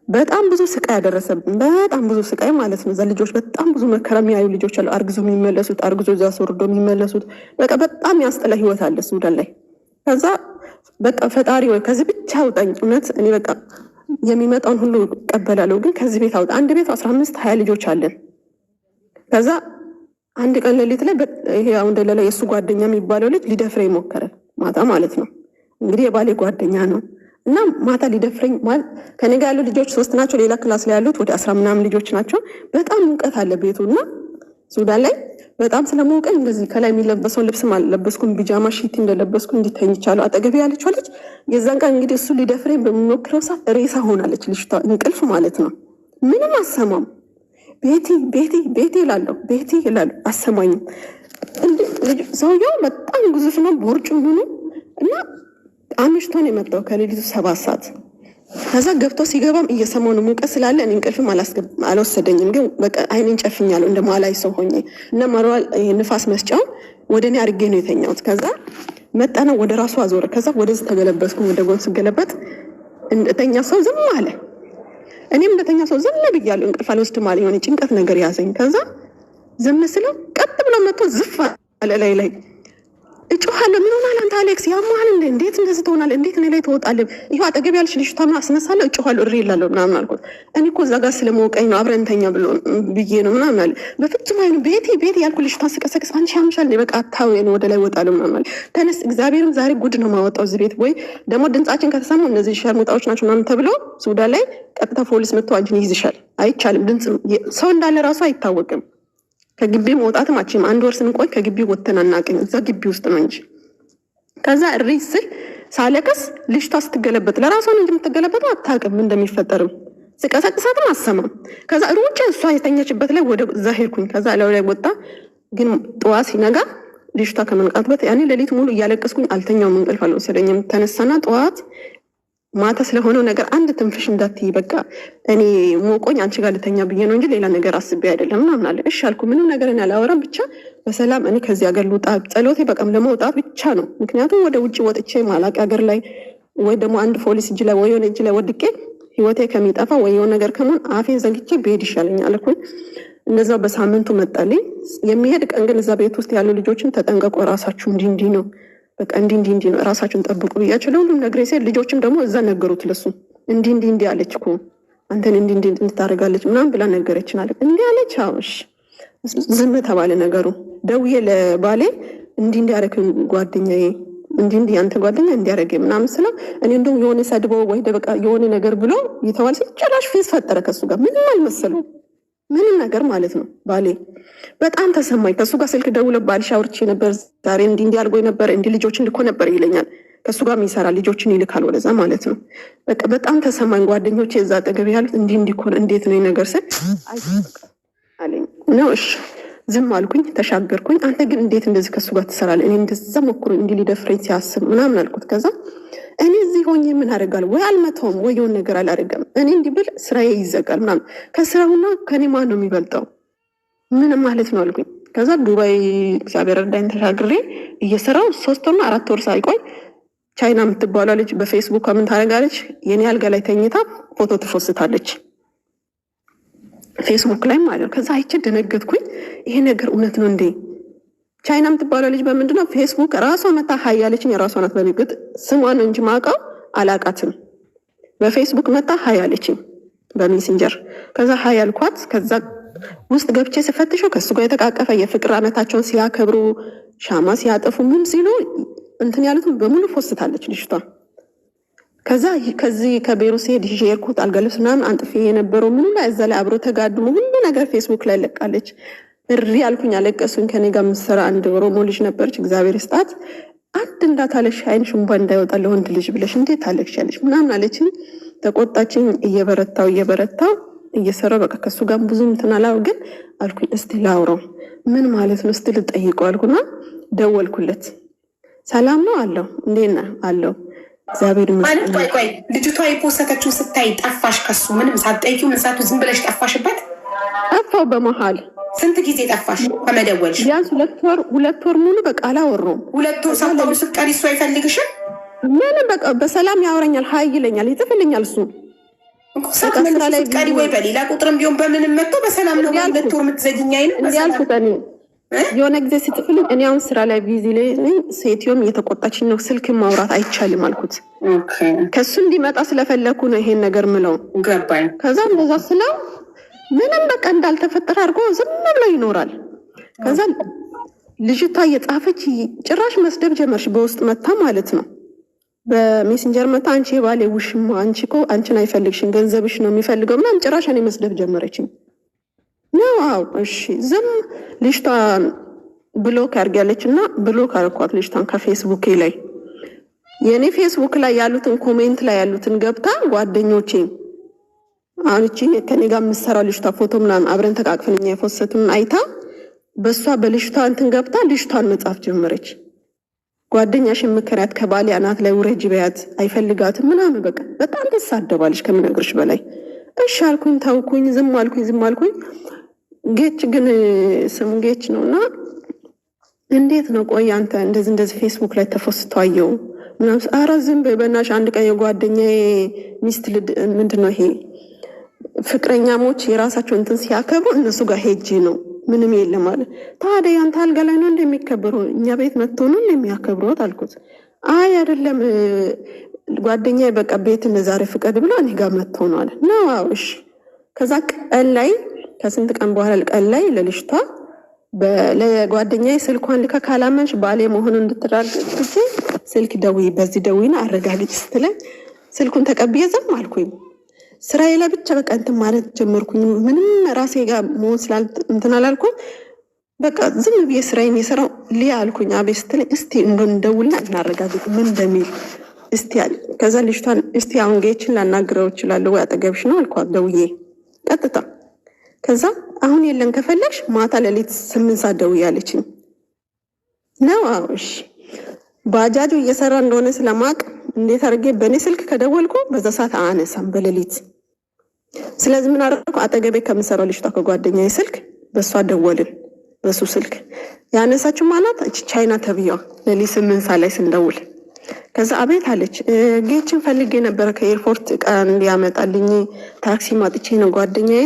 በጣም ብዙ ስቃይ ያደረሰብን፣ በጣም ብዙ ስቃይ ማለት ነው። ልጆች በጣም ብዙ መከራ የሚያዩ ልጆች አሉ። አርግዞ የሚመለሱት፣ አርግዞ እዛ አስወርዶ የሚመለሱት፣ በቃ በጣም ያስጠላ ህይወት አለ ሱዳን ላይ። ከዛ በቃ ፈጣሪ ወይ ከዚህ ብቻ አውጣኝ። እውነት እኔ በቃ የሚመጣውን ሁሉ እቀበላለሁ፣ ግን ከዚህ ቤት አውጣ። አንድ ቤት 15 20 ልጆች አለን። ከዛ አንድ ቀን ሌሊት ላይ ይሄ አሁን ደላላ የሱ ጓደኛ የሚባለው ልጅ ሊደፍረኝ ሞከረ። ማታ ማለት ነው እንግዲህ የባሌ ጓደኛ ነው እና ማታ ሊደፍረኝ ማለት ከኔ ጋር ያሉ ልጆች 3 ናቸው። ሌላ ክላስ ላይ ያሉት ወደ 10 ምናምን ልጆች ናቸው። በጣም ሙቀት አለ ቤቱ እና ሱዳን ላይ በጣም ስለሞቀኝ እንደዚህ ከላይ የሚለበሰውን ልብስም አልለበስኩም። ቢጃማ ሺቲ እንደለበስኩ እንዲተኝቻለሁ። አጠገቤ ያለችው ልጅ የዛን ቀን እንግዲህ እሱ ሊደፍረኝ በሚሞክረው ሰዓት ሬሳ ሆናለች ልጅቷ። እንቅልፍ ማለት ነው ምንም አሰማም። ቤቲ ይላለሁ ቤቲ ይላል አሰማኝም። ሰውየው በጣም ግዙፍ ነው፣ ቦርጩ ሆኖ እና አምሽቶ ነው የመጣው ከሌሊቱ 7 ሰዓት። ከዛ ገብቶ ሲገባም እየሰማው ነው ሙቀት ስላለ እኔ እንቅልፍም አልወሰደኝም። ግን በቃ አይኔን ጨፍኛለሁ እንደማላይ ሰው ሆኜ እና ማርዋል ንፋስ መስጫው ወደ እኔ አድርጌ ነው የተኛሁት። ከዛ መጣና ወደ ራሱ አዞረ። ከዛ ወደዚህ ተገለበስኩ። ወደ ጎን ስገለበት እንደተኛ ሰው ዝም አለ። እኔም እንደተኛ ሰው ዝም ብያለሁ። እንቅልፍ አልወስድም አለ። የሆነ ጭንቀት ነገር ያዘኝ። ከዛ ዝም ስለው ቀጥ ብሎ መጥቶ ዝፍ አለ ላይ እጮሃለሁ። ምን ሆናል አንተ አሌክስ? ያማል እንዴ? እንዴት እንደዚህ ትሆናለህ? እንዴት እኔ ላይ ትወጣለህ? ይሄ አጠገብ ያልሽ ልጅ ታማ አስነሳለሁ፣ እጮሃለሁ፣ እሪ እላለሁ ምናምን አልኩት። እኔ እኮ እዛ ጋር ስለመወቀኝ ነው አብረን እንተኛ ብዬ ነው ምናምን አለ። በፍጹም አይኑ ቤቴ ያልኩ ልጅ ታስቀሰቀስ አንቺ ያምሻል በቃ አታውይ ነው ወደ ላይ ወጣለሁ ምናምን አለ። ተነስ፣ እግዚአብሔርም ዛሬ ጉድ ነው ማወጣው እዚህ ቤት። ወይ ደግሞ ድምጻችን ከተሰሙ እነዚህ ሸርሙጣዎች ናቸው ምናምን ተብለው ሱዳን ላይ ቀጥታ ፖሊስ መጥቶ አንቺን ይይዝሻል። አይቻልም። ድምጽ ሰው እንዳለ ራሱ አይታወቅም። ከግቢ መውጣትም አችም 1 ወር ስንቆይ ከግቢ ወጥተን አናውቅም። እዛ ግቢ ውስጥ ነው እንጂ ከዛ እሪ ስል ሳለቀስ ልጅቷ ስትገለበጥ ለራሷ ነው እንጂ የምትገለበጠው አታውቅም እንደሚፈጠርም ስቀሰቅሳትም አሰማም። ከዛ ሩጬ እሷ የተኛችበት ላይ ወደ እዛ ሄድኩኝ። ከዛ ላይ ወጣ። ግን ጠዋት ሲነጋ ልጅቷ ከመንቃትበት ያኔ ሌሊት ሙሉ እያለቀስኩኝ አልተኛውም፣ እንቅልፍ አልወሰደኝም። ተነሳና ጠዋት ማታ ስለሆነው ነገር አንድ ትንፍሽ እንዳትይ በቃ እኔ ሞቆኝ አንቺ ጋር ልተኛ ብዬ ነው እንጂ ሌላ ነገር አስቤ አይደለም ምናምን አለ። እሺ አልኩ። ምንም ነገር እኔ አላወራም፣ ብቻ በሰላም እኔ ከዚህ ሀገር ልውጣ፣ ጸሎቴ በቃም ለመውጣት ብቻ ነው። ምክንያቱም ወደ ውጭ ወጥቼ ማላቅ ሀገር ላይ ወይ ደግሞ አንድ ፖሊስ እጅ ላይ ወይ የሆነ እጅ ላይ ወድቄ ህይወቴ ከሚጠፋ ወይ የሆነ ነገር ከመሆን አፌን ዘግቼ ብሄድ ይሻለኛል አልኩኝ። እነዛው በሳምንቱ መጣልኝ። የሚሄድ ቀን ግን እዛ ቤት ውስጥ ያሉ ልጆችን ተጠንቀቁ፣ ራሳችሁ እንዲህ ነው በቃ እንዲህ ነው ራሳችሁን ጠብቁ ብያቸው ለሁሉም ነግሬ ሲል ልጆችም ደግሞ እዛ ነገሩት ለሱ እንዲህ አለች እኮ አንተን እንዲህ እንድታደርጋለች ምናምን ብላ ነገረችን አለ። እንዲህ አለች። አውሽ ዝም ተባለ ነገሩ። ደውዬ ለባሌ እንዲህ ያደረግን ጓደኛዬ እንዲህ አንተ ጓደኛ እንዲያደርገ ምናምን ስለው እኔ እንደው የሆነ ሰድበው ወይ በቃ የሆነ ነገር ብሎ ይተዋል ሲል ጭራሽ ፌስ ፈጠረ ከሱ ጋር ምንም አልመሰለው ምንም ነገር ማለት ነው። ባሌ በጣም ተሰማኝ። ከሱ ጋር ስልክ ደውሎ ባልሽ አውርቼ ነበር ዛሬ እንዲህ አድርጎኝ ነበር እንዲህ ልጆችን ልኮ ነበር ይለኛል። ከሱ ጋር የሚሰራ ልጆችን ይልካል ወደዛ ማለት ነው። በቃ በጣም ተሰማኝ። ጓደኞቼ እዛ አጠገብ ያሉት እንዲህ ኮን እንዴት ነው ነገር ስል አለኝ ነው። እሺ ዝም አልኩኝ፣ ተሻገርኩኝ። አንተ ግን እንዴት እንደዚህ ከሱ ጋር ትሰራለህ? እኔ እንደዛ ሞክሮ እንዲህ ሊደፍረኝ ሲያስብ ምናምን አልኩት። ከዛ እኔ እዚህ ሆኜ ምን አደርጋለሁ? ወይ አልመታውም ወይ የሆነ ነገር አላደርግም። እኔ እንዲህ ብል ስራዬ ይዘጋል ምናምን። ከስራውና ከኔ ማን ነው የሚበልጠው? ምንም ማለት ነው አልኩኝ። ከዛ ዱባይ እግዚአብሔር እርዳኝ ተሻግሬ እየሰራው 3 ወርና 4 ወር ሳይቆይ ቻይና የምትባለው ልጅ በፌስቡክ ምን ታደርጋለች? የኔ አልጋ ላይ ተኝታ ፎቶ ትፎስታለች ፌስቡክ ላይ ማለት ነው። ከዛ አይቼ ደነገጥኩኝ። ይሄ ነገር እውነት ነው እንዴ? ቻይና የምትባለው ልጅ በምንድነው ፌስቡክ ራሷ መታ ሀይ ያለችኝ የራሷ ናት። በሚግጥ ስሟን እንጂ ማውቀው አላቃትም። በፌስቡክ መታ ሀይ ያለችኝ በሜሴንጀር። ከዛ ሀይ ያልኳት። ከዛ ውስጥ ገብቼ ስፈትሸው ከሱ ጋር የተቃቀፈ የፍቅር አመታቸውን ሲያከብሩ ሻማ ሲያጠፉ ምን ሲሉ እንትን ያሉትን በሙሉ ፎስታለች ልጅቷ። ከዛ ከዚህ ከቤሩ ሲሄድ ይዤ የሄድኩት አልጋ ልብስ ምናምን አንጥፌ የነበረው ምኑ ላይ እዛ ላይ አብሮ ተጋድሞ ሁሉ ነገር ፌስቡክ ላይ ለቃለች። እሪ አልኩኝ፣ አለቀሱኝ። ከኔ ጋር የምትሰራ አንድ ኦሮሞ ልጅ ነበረች፣ እግዚአብሔር ይስጣት። አንድ እንዳታለሽ አይንሽ እንባ እንዳይወጣ ለወንድ ልጅ ብለሽ እንዴት ታለቅሻለሽ ምናምን አለችኝ። ተቆጣችኝ። እየበረታው እየሰራው በቃ ከሱ ጋር ብዙ እንትን አላው። ግን አልኩኝ እስቲ ላውራው ምን ማለት ነው እስቲ ልጠይቀው አልኩና ደወልኩለት። ሰላም ነው አለው። እንዴት ነህ አለው። እግዚአብሔር ይመስገን። ቆይ ልጅቷ የፖስተችው ስታይ ጠፋሽ? ከሱ ምንም ሳትጠይቂው ምን ሳቱ ዝም ብለሽ ጠፋሽበት? ጠፋው በመሀል። ስንት ጊዜ ጠፋሽ ከመደወልሽ? ቢያንስ 2 ወር ሙሉ በቃ አላወራሁም። 2 ወር ሳታወሩ ስትቀሪ እሱ አይፈልግሽም? ምንም በቃ በሰላም ያወራኛል፣ ሀይ ይለኛል፣ ይጽፍልኛል። እሱ ስራ ላይ ስትቀሪ ወይ በሌላ ቁጥርም ቢሆን በምንም መጥቶ በሰላም ነው 2 ወር የምትዘግኛ አይደል? እንዲያልኩት እኔ የሆነ ጊዜ ሲጥፍልኝ እኔ አሁን ስራ ላይ ቢዚ ላይ ሴትዮም እየተቆጣችኝ ነው፣ ስልክ ማውራት አይቻልም አልኩት። ከሱ እንዲመጣ ስለፈለኩ ነው ይሄን ነገር ምለው። ገባኝ። ከዛ እንደዛ ስለው ምንም በቃ እንዳልተፈጠረ አድርጎ ዝም ብሎ ይኖራል። ከዛ ልጅቷ እየጻፈች ጭራሽ መስደብ ጀመርሽ፣ በውስጥ መታ ማለት ነው። በሜሴንጀር መታ አንቺ የባሌ ውሽማ፣ አንቺ እኮ አንቺን አይፈልግሽም ገንዘብሽ ነው የሚፈልገው ምናምን ጭራሽ እኔ መስደብ ጀመረችኝ። ነው አው እሺ ዝም ልጅቷን ብሎክ አድርጋለች እና ብሎክ አረኳት ልጅቷን ከፌስቡክ ላይ። የኔ ፌስቡክ ላይ ያሉትን ኮሜንት ላይ ያሉትን ገብታ ጓደኞቼ አንቺ ከኔ ጋር የምትሰራው ልጅቷ ፎቶ ምናምን አብረን ተቃቅፈን እኛ የፎሰቱን አይታ በሷ በልጅቷ እንትን ገብታ ልጅቷን መጻፍ ጀመረች። ጓደኛሽን ምክንያት ከባሌ አናት ላይ ውረጅ በያት አይፈልጋትም ምናምን በቃ በጣም ተሳደባለች ከምነግርሽ በላይ። እሺ አልኩኝ፣ ታውኩኝ፣ ዝም አልኩኝ። ጌች ግን ስሙ ጌች ነውና እንዴት ነው ቆይ አንተ እንደዚህ ፌስቡክ ላይ ተፎስቷየው ምናምን። ኧረ ዝም በይ በእናትሽ። አንድ ቀን የጓደኛዬ ሚስት ምንድነው ይሄ ፍቅረኛሞች የራሳቸው እንትን ሲያከብሩ እነሱ ጋር ሄጂ ነው ምንም የለም ማለት። ታዲያ ያንተ አልጋ ላይ ነው እንደሚከበረው እኛ ቤት መጥቶ ነው እንደሚያከብሩት አልኩት። አይ አይደለም ጓደኛዬ በቃ ቤት ዛሬ ፍቀድ ብሎ እኔ ጋር መጥቶ ነው አለ። ነው እሺ። ከዛ ቀን ላይ ከስንት ቀን በኋላ ቀን ላይ ለልጅቷ ለጓደኛዬ ስልኳን ልካ ካላመንሽ ባሌ መሆኑን እንድትራገጥ ስልክ ደውይ፣ በዚህ ደውይና አረጋግጥ ስትለኝ ስልኩን ተቀብዬ ዝም አልኩኝ። ስራዬ ላይ ብቻ በቃ እንትን ማለት ጀመርኩኝ። ምንም ራሴ ጋር መሆን እንትን አላልኩም። በቃ ዝም ብዬ ስራዬን የሰራው ሊያ አልኩኝ። አቤት ስትለኝ እስቲ እንደውልና እናረጋግጥ ምን እንደሚል እስቲ አለ። ከዛ ልጅቷን እስቲ አሁን ጌችን ላናግረው እችላለሁ ወይ አጠገብሽ ነው አልኳት ደውዬ ቀጥታ። ከዛ አሁን የለን ከፈለግሽ ማታ ሌሊት 8 ሰዓት ደውዬ አለችኝ። ነው እሺ ባጃጁ እየሰራ እንደሆነ ስለማቅ እንዴት አድርጌ በእኔ ስልክ ከደወልኩ በዛ ሰዓት አነሳም በሌሊት። ስለዚህ ምን አደረኩ? አጠገቤ ከምሰራው ልጅቷ ከጓደኛዬ ስልክ በእሷ ደወልን። በሱ ስልክ ያነሳችው ማለት ቻይና ተብያዋ ሌሊት 8 ሰዓት ላይ ስንደውል ከዛ አቤት አለች። ጌችን ፈልጌ ነበረ ከኤርፖርት እቃ እንዲያመጣልኝ ታክሲ ማጥቼ ነው ጓደኛዬ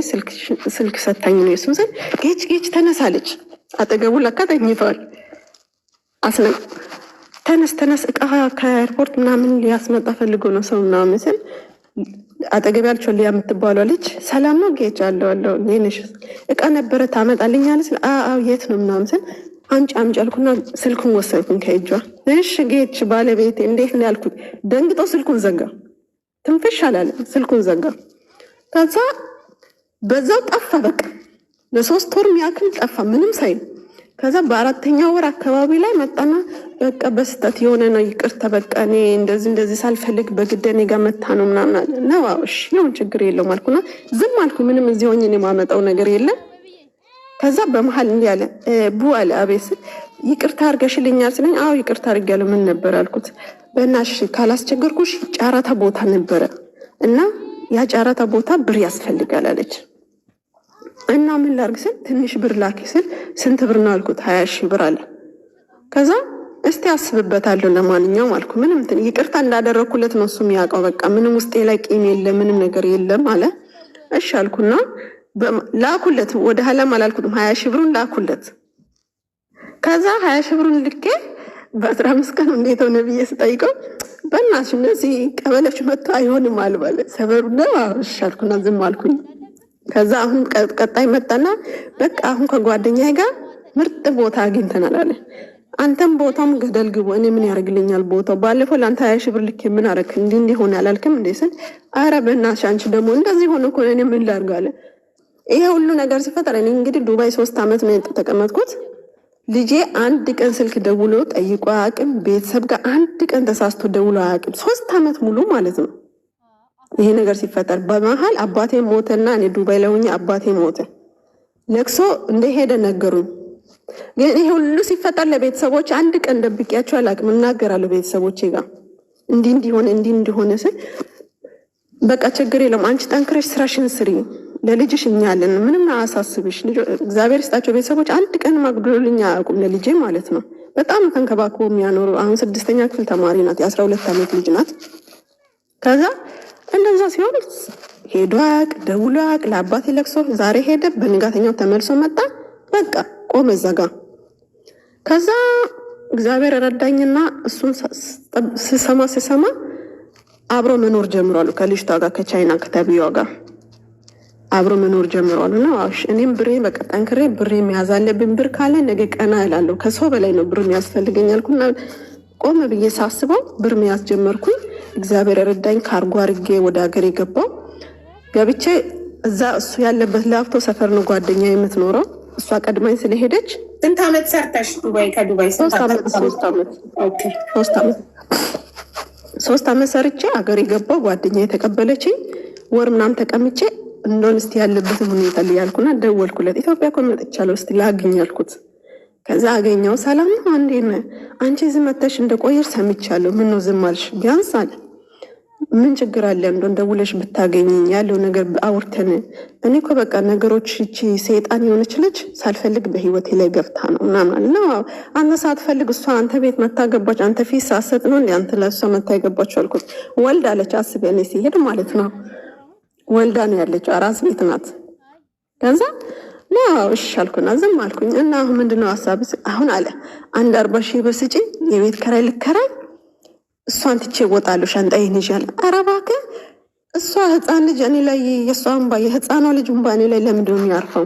ስልክ ሰታኝ ነው የሱን ስል ጌች ተነሳለች። አጠገቡ ለካ ተኝቷል። ተነስ እቃ ከኤርፖርት ምናምን ሊያስመጣ ፈልጎ ነው ሰው ምናምን ስል አጠገብ ያልችው ሊያ የምትባለው ልጅ ሰላም ነው ጌች አለው ነሽ እቃ ነበረ ታመጣልኛለች። አዎ የት ነው ምናምን ስል አንቺ አልኩና ስልኩን ወሰድኩኝ ከእጇ። እሺ ጌች ባለቤቴ እንዴት ነው ያልኩት። ደንግጦ ስልኩን ዘጋ። ትንፍሽ አላለ ስልኩን ዘጋ። ከዛ በዛው ጠፋ። በቃ ለ3 ወር ያክል ጠፋ ምንም ሳይል። ከዛ በ4ኛው ወር አካባቢ ላይ መጣና በቃ በስተት የሆነ ነው ይቅርታ በቃ እኔ እንደዚህ ሳልፈልግ በግድ እኔ ጋር መታ ነው ምናምን ነው። እሺ ይሁን ችግር የለውም አልኩና ዝም አልኩ። ምንም እዚህ ሆኜ እኔ ማመጣው ነገር የለም። ከዛ በመሃል እንዲህ አለ ቡ አለ አቤት ይቅርታ አድርገሽልኛል ስለኝ አዎ ይቅርታ አድርጌያለሁ። ምን ነበር አልኩት። በእናትሽ ካላስቸገርኩሽ ጨረታ ቦታ ነበረ እና ያ ጨረታ ቦታ ብር ያስፈልጋል አለች። እና ምን ላድርግ ስል ትንሽ ብር ላኪ ስል ስንት ብር ነው አልኩት። 20 ሺህ ብር አለ። ከዛ እስቲ አስብበታለሁ ለማንኛውም አልኩ። ምንም ይቅርታ እንዳደረኩለት ነው እሱም ያውቀው። በቃ ምንም ውስጤ ላይ ቂም የለም ምንም ነገር የለም አለ። እሺ አልኩና ላኩለት። ወደ ኋላም አላልኩትም። 20 ሺህ ብሩን ላኩለት። ከዛ 20 ሺህ ብሩን ልኬ በ15 ቀን እንዴት ሆነ ብዬ ስጠይቀው በእናትሽ እነዚህ ቀበሌዎች መጥቶ አይሆንም አልባለ ሰበሩ ነው። እሺ አልኩና ዝም አልኩኝ። ከዛ አሁን ቀጣይ መጣና በቃ አሁን ከጓደኛዬ ጋር ምርጥ ቦታ አግኝተናል አለ። አንተም ቦታም ገደል ግቡ እኔ ምን ያደርግልኛል ቦታው። ባለፈው ለአንተ 20 ሺህ ብር ልኬ ምን አደረክ እንዲህ ሆነ አላልክም እንዴ ስል ኧረ በእናትሽ አንቺ ደግሞ እንደዚህ ሆነ እኮ እኔ ምን ላድርግ አለ። ይሄ ሁሉ ነገር ሲፈጠር እኔ እንግዲህ ዱባይ 3 ዓመት ነው የተቀመጥኩት። ልጄ አንድ ቀን ስልክ ደውሎ ጠይቆ አያውቅም። ቤተሰብ ጋር አንድ ቀን ተሳስቶ ደውሎ አያውቅም። 3 ዓመት ሙሉ ማለት ነው። ይሄ ነገር ሲፈጠር በመሃል አባቴ ሞተና እኔ ዱባይ ላይ ሆኜ አባቴ ሞተ። ለቅሶ እንደሄደ ነገሩኝ። ግን ይሄ ሁሉ ሲፈጠር ለቤተሰቦች አንድ ቀን ደብቄያቸው አላውቅም። እናገራለሁ ቤተሰቦቼ ጋር እንዲህ እንዲሆነ ስል በቃ ችግር የለውም አንቺ ጠንክረሽ ስራሽን ስሪ ለልጅሽ እኛ አለን ምንም አያሳስብሽ። እግዚአብሔር ይስጣቸው ቤተሰቦች አንድ ቀን ማግዶልኛ አያውቁም ለልጄ ማለት ነው። በጣም ተንከባክቦ የሚያኖሩ አሁን 6ኛ ክፍል ተማሪ ናት። የ12 ዓመት ልጅ ናት። ከዛ እንደዛ ሲሆን ሄዶ አያውቅ ደውሎ አያውቅ። ለአባቴ ለቅሶ ዛሬ ሄደ በንጋተኛው ተመልሶ መጣ። በቃ ቆመ እዛ ጋ። ከዛ እግዚአብሔር ረዳኝና እሱን ስሰማ አብሮ መኖር ጀምሯሉ ከልጅቷ ጋር ከቻይና ከተብያዋ ጋር አብሮ መኖር ጀምሯሉ። እና እኔም ብሬ በቃ ጠንክሬ ብሬ መያዝ አለብኝ። ብር ካለ ነገ ቀና እላለሁ። ከሰው በላይ ነው ብር የሚያስፈልገኝ አልኩና ቆመ ብዬ ሳስበው ብር መያዝ ጀመርኩኝ። እግዚአብሔር ረዳኝ። ካርጎ አድርጌ ወደ ሀገር የገባው ገብቼ እዛ እሱ ያለበት ላፍቶ ሰፈር ነው ጓደኛ የምትኖረው። እሷ ቀድማኝ ስለሄደች ስንት ዓመት ሰርተሽ ዱባይ? ከዱባይ 3 ዓመት ሰርቼ ሀገር የገባው ጓደኛ የተቀበለችኝ። ወር ምናምን ተቀምጬ እንደሆነ እስቲ ያለበትን ሁኔታ ልያልኩና ደወልኩለት። ኢትዮጵያ እኮ መጥቻለሁ እስቲ ላግኝ አልኩት። ከዛ አገኘው። ሰላም ነው አንዴ ነህ አንቺ ዝም መተሽ እንደቆየሽ ሰምቻለሁ። ምን ነው ዝም አልሽ? ቢያንስ አለ ምን ችግር አለ እንደውለሽ ብታገኝኝ ያለው ነገር አውርተን። እኔ እኮ በቃ ነገሮች እቺ ሰይጣን የሆነች ልጅ ሳልፈልግ በህይወቴ ላይ ገብታ ነው ምናምን ነው። አንተ ሳትፈልግ እሷ አንተ ቤት መታገባች። አንተ ፊት ሳሰጥ ነው እንዴ አንተ ለሷ መታገባች አልኩት። ወልድ አለች። አስቢ እኔ ሲሄድ ማለት ነው ወልዳ ነው ያለችው። አራስ ቤት ናት። ከዛ ነው እሺ አልኩና ዝም አልኩኝ። እና አሁን ምንድነው ሐሳብስ? አሁን አለ 40 ሺህ ብር ስጪኝ የቤት ከራይ ልከራይ እሷን ትቼ እወጣለሁ ሻንጣዬን ይዣለሁ። ኧረ እባክህ እሷ ህፃን ልጅ እኔ ላይ የእሷ እንባ የህፃኗ ልጅ እንባ እኔ ላይ ለምንድን ነው የሚያርፈው?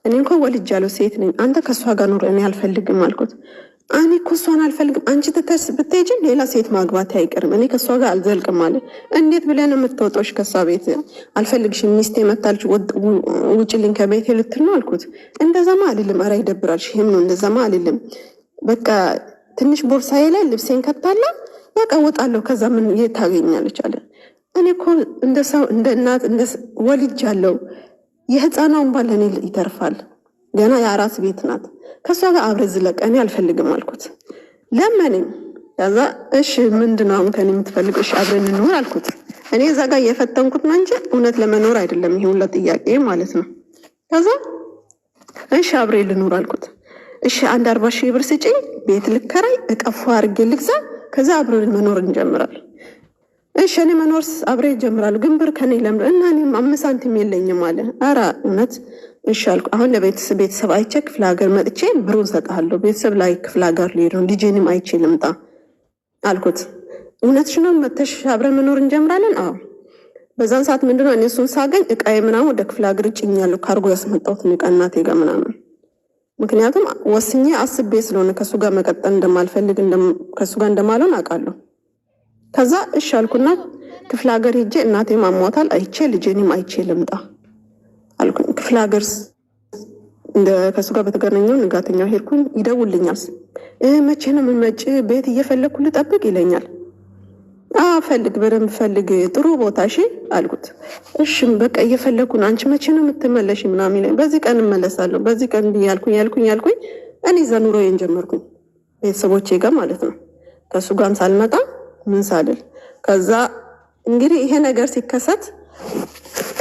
እኔ እንኳን ወልጃለሁ ሴት ነኝ። አንተ ከእሷ ጋር ኑር እኔ አልፈልግም አልኩት። እኔ እኮ እሷን አልፈልግም። አንቺ ትተሽ ብትሄጂም ሌላ ሴት ማግባት አይቀርም። እኔ ከእሷ ጋር አልዘልቅም አለ። እንዴት ብለን የምትወጦሽ ከእሷ ቤት? አልፈልግሽም፣ ሚስቴ መታለች፣ ውጭልኝ ከቤት ልትል ነው አልኩት። እንደዛማ አልልም። ኧረ ይደብራል። ይህም ነው እንደዛማ አልልም። በቃ ትንሽ ቦርሳዬ ላይ ልብሴን ከታለ በቃ እወጣለሁ። ከዛ ምን የት ታገኛለች አለ። እኔ እኮ እንደ ሰው እንደ እናት ወልጅ አለው። የህፃናውን ባል ለእኔ ይተርፋል። ገና የአራስ ቤት ናት። ከእሷ ጋር አብረን ዝለቅ፣ እኔ አልፈልግም አልኩት። ለመነኝ። ከዛ እሺ ምንድነው አሁን ከእኔ የምትፈልገው? እሺ አብረን እንኖር አልኩት። እኔ እዛ ጋር እየፈተንኩት ነው እንጂ እውነት ለመኖር አይደለም። ይሄ ሁላ ጥያቄ ማለት ነው። ከዛ እሺ አብሬ ልኖር አልኩት። እሺ 40,000 ብር ስጪኝ፣ ቤት ልከራይ፣ እቀፉ አድርጌ ልግዛ፣ ከዛ አብረን መኖር እንጀምራለን። እሺ እኔ መኖር አብሬ እጀምራለሁ፣ ግን ብር ከኔ ለምር እና እኔም 5 ሳንቲም የለኝም አለ። ኧረ እውነት እሺ አልኩ። አሁን ለቤተሰብ አይቼ ክፍለ ሀገር መጥቼ ብሩን ሰጥሃለሁ። ቤተሰብ ላይ ክፍለ ሀገር ልሄድ ነው፣ ልጄንም አይቼ ልምጣ አልኩት። እውነትሽ ነው መተሽ አብረን መኖር እንጀምራለን? አዎ። በዛን ሰዓት ምንድነው እኔ እሱን ሳገኝ እቃዬ ምናምን ወደ ክፍለ ሀገር ጭኛለሁ። ካርጎ ያስመጣሁትን እቃ እናቴ ጋር ምናምን። ምክንያቱም ወስኜ አስቤ ስለሆነ ከእሱ ጋር መቀጠል እንደማልፈልግ ከእሱ ጋር እንደማልሆን አውቃለሁ። ከዛ እሺ አልኩና ክፍለ ሀገር ሄጄ እናቴም አሟታል አይቼ ልጄንም አይቼ ልምጣ አልኩኝ። ክፍለ ሀገር ከእሱ ጋር በተገናኘው ንጋተኛው ሄድኩኝ። ይደውልኛል። መቼ ነው የምመጪ? ቤት እየፈለግኩ ልጠብቅ ይለኛል። ፈልግ፣ በደንብ ፈልግ፣ ጥሩ ቦታ እሺ አልኩት። እሺም በቃ እየፈለግኩ ነው። አንቺ መቼ ነው የምትመለሽ ምናምን ይለኝ። በዚህ ቀን እመለሳለሁ፣ በዚህ ቀን ያልኩኝ እኔ እዛ ኑሮዬን ጀመርኩኝ ቤተሰቦቼ ጋር ማለት ነው። ከእሱ ጋርም ሳልመጣ ምን ሳልል ከዛ እንግዲህ ይሄ ነገር ሲከሰት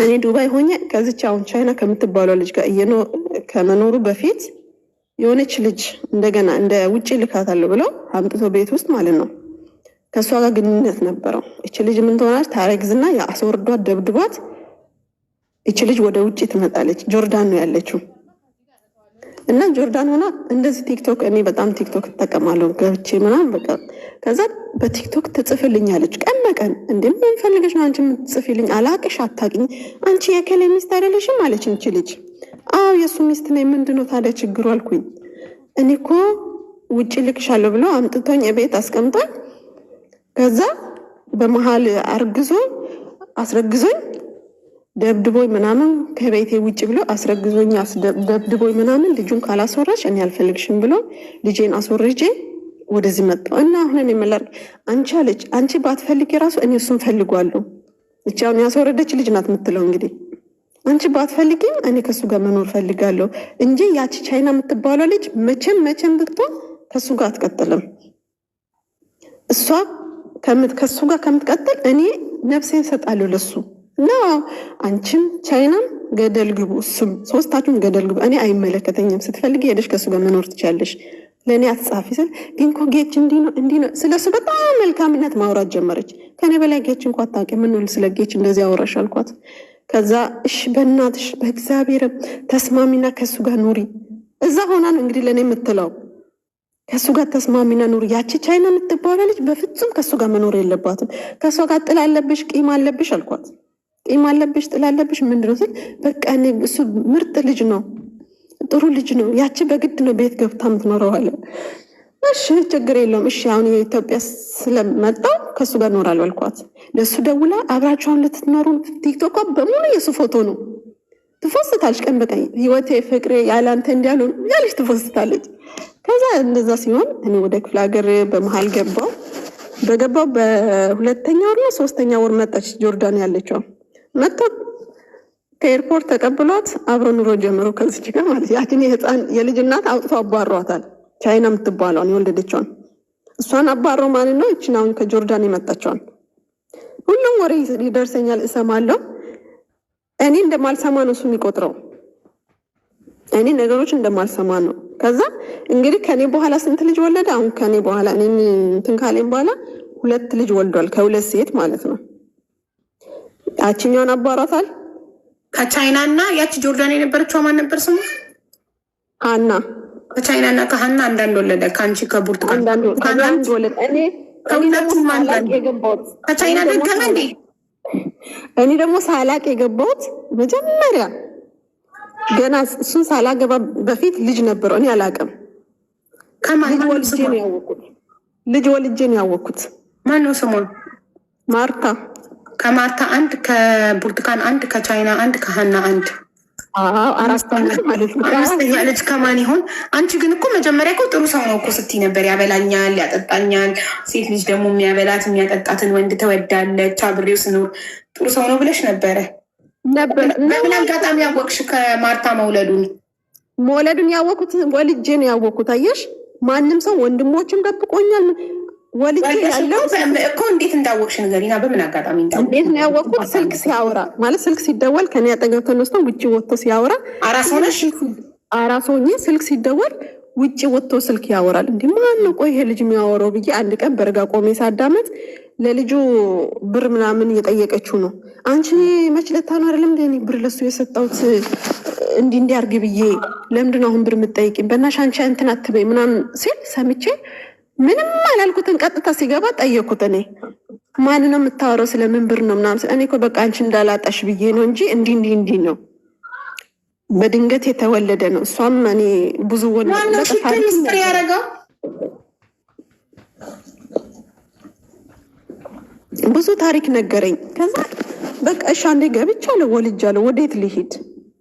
እኔ ዱባይ ሆኜ ከዚች አሁን ቻይና ከምትባለው ልጅ ጋር ከመኖሩ በፊት የሆነች ልጅ እንደገና እንደ ውጭ ልካታለሁ ብለው አምጥቶ ቤት ውስጥ ማለት ነው ከእሷ ጋር ግንኙነት ነበረው። እች ልጅ ምን ትሆናለች? ታረግዝና የአስወርዷት ደብድቧት እች ልጅ ወደ ውጭ ትመጣለች። ጆርዳን ነው ያለችው እና ጆርዳን ሆና እንደዚህ ቲክቶክ፣ እኔ በጣም ቲክቶክ እጠቀማለሁ ገብቼ ምናምን በቃ ከዛ በቲክቶክ ትጽፍልኛለች ቀን በቀን። ምን ፈልገሽ ነው አንቺ የምትጽፊልኝ? አላቅሽ፣ አታውቂኝ፣ አንቺ የከሌ ሚስት አይደለሽም አለች እንቺ ልጅ። አዎ የእሱ ሚስት ነኝ። ምንድነው ታዲያ ችግሩ አልኩኝ። እኔ እኮ ውጭ ልክሻለሁ ብሎ አምጥቶኝ ቤት አስቀምጦኝ ከዛ በመሀል አስረግዞኝ ደብድቦኝ ምናምን ከቤቴ ውጭ ብሎ አስረግዞኝ ደብድቦኝ ምናምን ልጁን ካላስወራሽ እኔ አልፈልግሽም ብሎ ልጄን አስወርጄ ወደዚህ መጣሁ። እና አሁን እኔ መላር አንቺ አለች፣ አንቺ ባትፈልጊ ራሱ እኔ እሱን ፈልጓለሁ። እቺ አሁን ያስወረደች ልጅ ናት የምትለው እንግዲህ። አንቺ ባትፈልጊም እኔ ከሱ ጋር መኖር ፈልጋለሁ እንጂ ያቺ ቻይና የምትባለው ልጅ መቼም ብትሆን ከሱ ጋር አትቀጥልም። እሷ ከሱ ጋር ከምትቀጥል እኔ ነፍሴን እሰጣለሁ ለሱ። እና አንቺም ቻይናም ገደል ግቡ፣ እሱም ሶስታችሁም ገደል ግቡ። እኔ አይመለከተኝም። ስትፈልጊ ሄደሽ ከሱ ጋር መኖር ትችያለሽ። ለእኔ አትጻፊ ስል ግን እኮ ጌች እንዲህ ነው ስለሱ በጣም መልካምነት ማውራት ጀመረች። ከኔ በላይ ጌች እንኳ አታውቂም። ምን ስለ ጌች እንደዚህ አወራሽ አልኳት። ከዛ እሺ በእናትሽ በእግዚአብሔር ተስማሚና ከሱ ጋር ኑሪ። እዛ ሆና ነው እንግዲህ ለእኔ የምትለው ከሱ ጋር ተስማሚና ኑሪ። ያቺ ቻይና የምትባለው ልጅ በፍጹም ከሱ ጋር መኖር የለባትም። ከሷ ጋር ጥል አለብሽ፣ ቂም አለብሽ አልኳት። ቂም አለብሽ፣ ጥል አለብሽ ምንድነው ስል በቃ እሱ ምርጥ ልጅ ነው፣ ጥሩ ልጅ ነው። ያቺ በግድ ነው ቤት ገብታ የምትኖረው አለ። እሺ ችግር የለውም። እሺ አሁን የኢትዮጵያ ስለመጣው ከሱ ጋር እኖራለሁ አልኳት። ለሱ ደውላ አብራቸውን ልትኖሩ ቲክቶክ በሙሉ የሱ ፎቶ ነው ትፎስታለች። ቀን በቀን ህይወቴ ፍቅሬ ያላንተ እንዲያሉ ያለች ትፎስታለች። ከዛ እንደዛ ሲሆን እኔ ወደ ክፍለ ሀገር በመሀል በገባው በሁለተኛ ወር ነው 3ኛ ወር መጣች ጆርዳን ያለችው መጣ። ከኤርፖርት ተቀብሏት አብሮ ኑሮ ጀምሮ ከዚች ጋር ማለት ያችን የልጅ እናት አውጥቶ አባሯታል። ቻይና የምትባለውን የወለደችውን እሷን አባሮ ማለት ነው። እቺን አሁን ከጆርዳን የመጣችውን ሁሉም ወሬ ይደርሰኛል፣ እሰማለሁ። እኔ እንደማልሰማ ነው እሱ የሚቆጥረው። እኔ ነገሮች እንደማልሰማ ነው። ከዛ እንግዲህ ከኔ በኋላ ስንት ልጅ ወለደ? አሁን ከኔ በኋላ እኔ እንትን ካለኝ በኋላ 2 ልጅ ወልዷል፣ ከ2 ሴት ማለት ነው። ያቺኛውን አባሯታል። ከቻይና እና ያቺ ጆርዳን የነበረችው ማን ነበር ስሙ? ሀና። ከቻይና እና ከሀና አንዳንድ ወለደ። ከአንቺ ከቡርቱካን አንዳንድ ወለደ። እኔ ከሁለቱም አንዳንድ ከቻይና ደገመ እንዴ? እኔ ደግሞ ሳላቅ የገባሁት መጀመሪያ ገና እሱን ሳላገባ በፊት ልጅ ነበረው። እኔ አላቅም። ልጅ ወልጄ ነው ያወቅኩት። ማነው ስሟ? ማርታ። ከማርታ አንድ፣ ከብርቱካን አንድ፣ ከቻይና አንድ፣ ከሀና አንድ። አራተኛ ማለት ነው። አምስተኛ ልጅ ከማን ይሆን? አንቺ ግን እኮ መጀመሪያ እኮ ጥሩ ሰው ነው እኮ ስትይ ነበር። ያበላኛል፣ ያጠጣኛል፣ ሴት ልጅ ደግሞ የሚያበላት የሚያጠጣትን ወንድ ትወዳለች፣ አብሬው ስኖር ጥሩ ሰው ነው ብለሽ ነበረ። በምን አጋጣሚ ያወቅሽ ከማርታ መውለዱን? ያወቅኩት ወልጄ ነው ያወቅኩት። አየሽ፣ ማንም ሰው ወንድሞችም ደብቆኛል። ወልጄ ያለው እኮ እንዴት እንዳወቅሽ ንገሪና። በምን አጋጣሚ እንዴት ነው ያወቅኩት? ስልክ ሲያወራ ማለት ስልክ ሲደወል ከኔ አጠገብ ተነስቶ ውጭ ወጥቶ ሲያወራ፣ አራስ ሆነሽ? አራስ ሆኜ ስልክ ሲደወል ውጭ ወጥቶ ስልክ ያወራል። እንዲህ ማን ነው ቆይ ይሄ ልጅ የሚያወራው ብዬ አንድ ቀን በርጋ ቆሜ ሳዳመጥ ለልጁ ብር ምናምን እየጠየቀችው ነው። አንቺ መች ለታ ነው አይደለም እንደ ብር ለሱ የሰጠሁት እንዲህ አርግ ብዬ ለምንድን ነው አሁን ብር የምትጠይቂኝ? በእናትሽ አንቺ እንትን አትበይ ምናምን ሲል ሰምቼ ምንም አላልኩትን። ቀጥታ ሲገባ ጠየኩት። እኔ ማን ነው የምታወራው? ስለምን ብር ነው ምናምን። እኔ እኮ በቃ አንቺ እንዳላጣሽ ብዬ ነው እንጂ እንዲህ ነው። በድንገት የተወለደ ነው። እሷም እኔ ብዙ ሚኒስትር ያደረገው ብዙ ታሪክ ነገረኝ። ከዛ በቃ እሺ አንዴ ገብቻለሁ፣ ወልጃለሁ፣ ወዴት ልሂድ?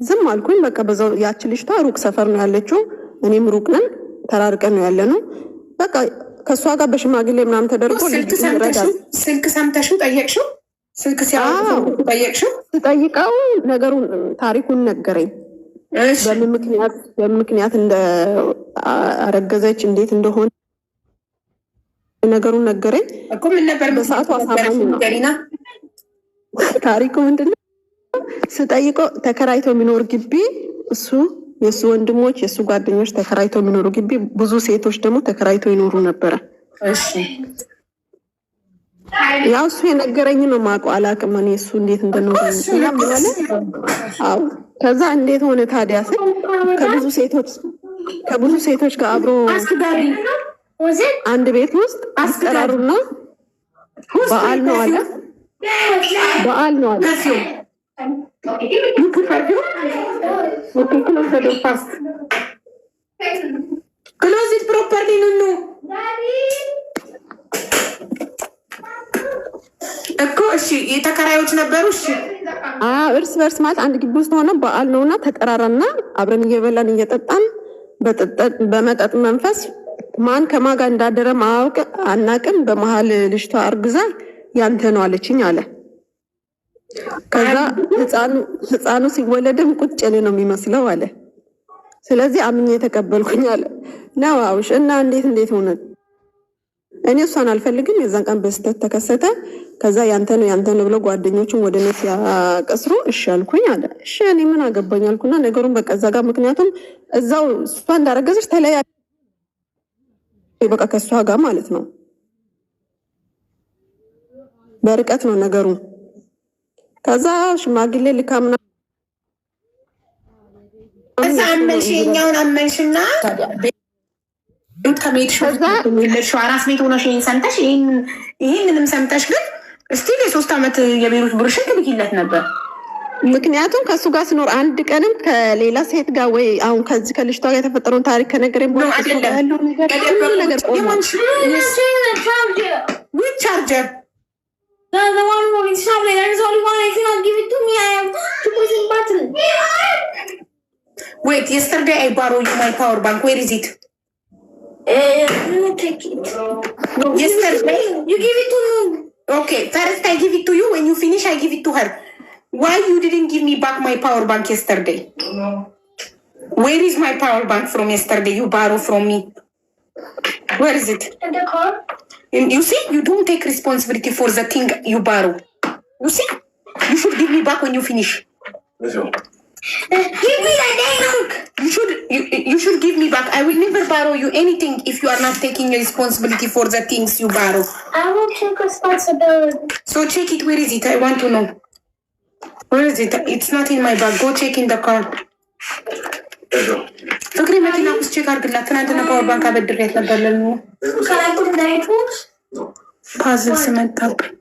ዝም አልኩኝ። በቃ በዛው ያቺ ልጅቷ ሩቅ ሰፈር ነው ያለችው፣ እኔም ሩቅ ነን፣ ተራርቀን ነው ያለ ነው። በቃ ከእሷ ጋር በሽማግሌ ምናምን ተደርጎ ስልክ ሰምተሽው ጠየቅሽው? ስልክ ጠየቅሽው? ስጠይቀው ነገሩን ታሪኩን ነገረኝ። በምን ምክንያት አረገዘች እንዴት እንደሆነ ነገሩን ነገረኝ እኮ። ምን ነበር በሰዓቱ? አሳማኝ ነው ታሪኩ። ምንድነው ስጠይቀው ተከራይቶ የሚኖር ግቢ፣ እሱ የእሱ ወንድሞች የእሱ ጓደኞች ተከራይቶ የሚኖሩ ግቢ፣ ብዙ ሴቶች ደግሞ ተከራይቶ ይኖሩ ነበረ። እሺ ያው እሱ የነገረኝ ነው የማውቀው። አላውቅም እኔ እሱ እንዴት እንደኖረ ያለ። አዎ ከዛ እንዴት ሆነ ታዲያ ስል ከብዙ ሴቶች ጋር አብሮ አንድ ቤት ውስጥ አስጠራሩና በዓል ነው አለ። ክሎዝ ኢት ፕሮፐርሊ ኑኑ እኮ። እሺ የተከራዮች ነበሩ። እሺ እርስ በርስ ማለት አንድ ግቢ ውስጥ ሆነ በዓል ነውና ተጠራራና አብረን እየበላን እየጠጣን በመጠጥ መንፈስ ማን ከማጋ እንዳደረ ማወቅ አናቅም። በመሀል ልጅቷ አርግዛ ያንተ ነው አለችኝ አለ። ከዛ ህፃኑ ሲወለድም ቁጭ ያለ ነው የሚመስለው አለ። ስለዚህ አምኜ የተቀበልኩኝ አለ። ነው አውሽ እና እንዴት ሆነ? እኔ እሷን አልፈልግም። የዛን ቀን በስተት ተከሰተ። ከዛ ያንተ ነው ብሎ ጓደኞቹን ወደ እኔ ሲያቀስሩ እሺ አልኩኝ አለ። እሺ እኔ ምን አገባኝ አልኩና ነገሩን በቃ እዛ ጋር ምክንያቱም እዛው እሷ እንዳረገዘች ተለያ በቃ ከእሷ ጋር ማለት ነው። በርቀት ነው ነገሩ። ከዛ ሽማግሌ ልካምና እዛ አመንሽ፣ የኛውን አመንሽና ከሜትሽ አራስ ቤት ሆነሽ ይህን ሰምተሽ ይህንንም ሰምተሽ ግን እስቲል የ3 ዓመት የቤሩት ብርሽን ትልኪለት ነበር። ምክንያቱም ከእሱ ጋር ስኖር አንድ ቀንም ከሌላ ሴት ጋር ወይ አሁን ከዚህ ከልጅቷ ጋር የተፈጠረውን ታሪክ ከነገረኝ በኋላ ያለው ነገር ቻርጀር Wait, yesterday I borrowed you my power bank. Where is it? Take it. Yesterday? You give it to me. Okay, first I give it to you. When you finish, I give it to her. Why you didn't give me back my power bank yesterday? No. Where is my power bank from yesterday? You borrow from me. Where is it? In the car. You see, you don't take responsibility for the thing you borrow. You see, you should give me back when you finish. Give me the bank. You should give me back. I will never borrow you anything if you are not taking responsibility for the things you borrow. I will take responsibility. So check it. Where is it? I want to know. Where is it? It's not in my bag. Go check in the car. ፍቅሬ መኪና ውስጥ ቼክ አድርግላት። ትናንትና ፓወር ባንክ አበድሬያት ነበር። ለምን ፓዝል ስመጣብኝ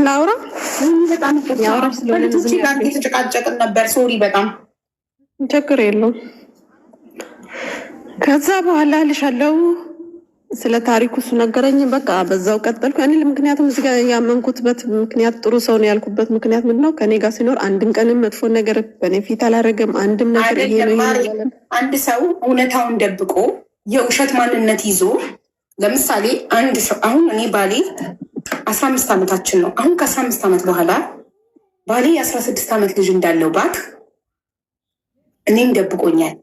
ላውራ በጣም ያወራሽ ስለሆነ የተጨቃጨቅን ነበር። ሶሪ በጣም ችግር የለውም። ከዛ በኋላ ልሻለው ስለ ታሪኩ እሱ ነገረኝ። በቃ በዛው ቀጠልኩ። እኔ ምክንያቱም እዚህ ጋር ያመንኩትበት ምክንያት ጥሩ ሰው ነው ያልኩበት ምክንያት ምንድን ነው? ከኔ ጋር ሲኖር አንድም ቀንም መጥፎ ነገር በኔ ፊት አላረገም። አንድም ነገር ይሄ ነው። አንድ ሰው እውነታውን ደብቆ የውሸት ማንነት ይዞ ለምሳሌ አንድ ሰው አሁን እኔ ባሌ 15 ዓመታችን ነው። አሁን ከ15 ዓመት በኋላ ባሌ የ16 ዓመት ልጅ እንዳለው ባክ እኔም ደብቆኛል፣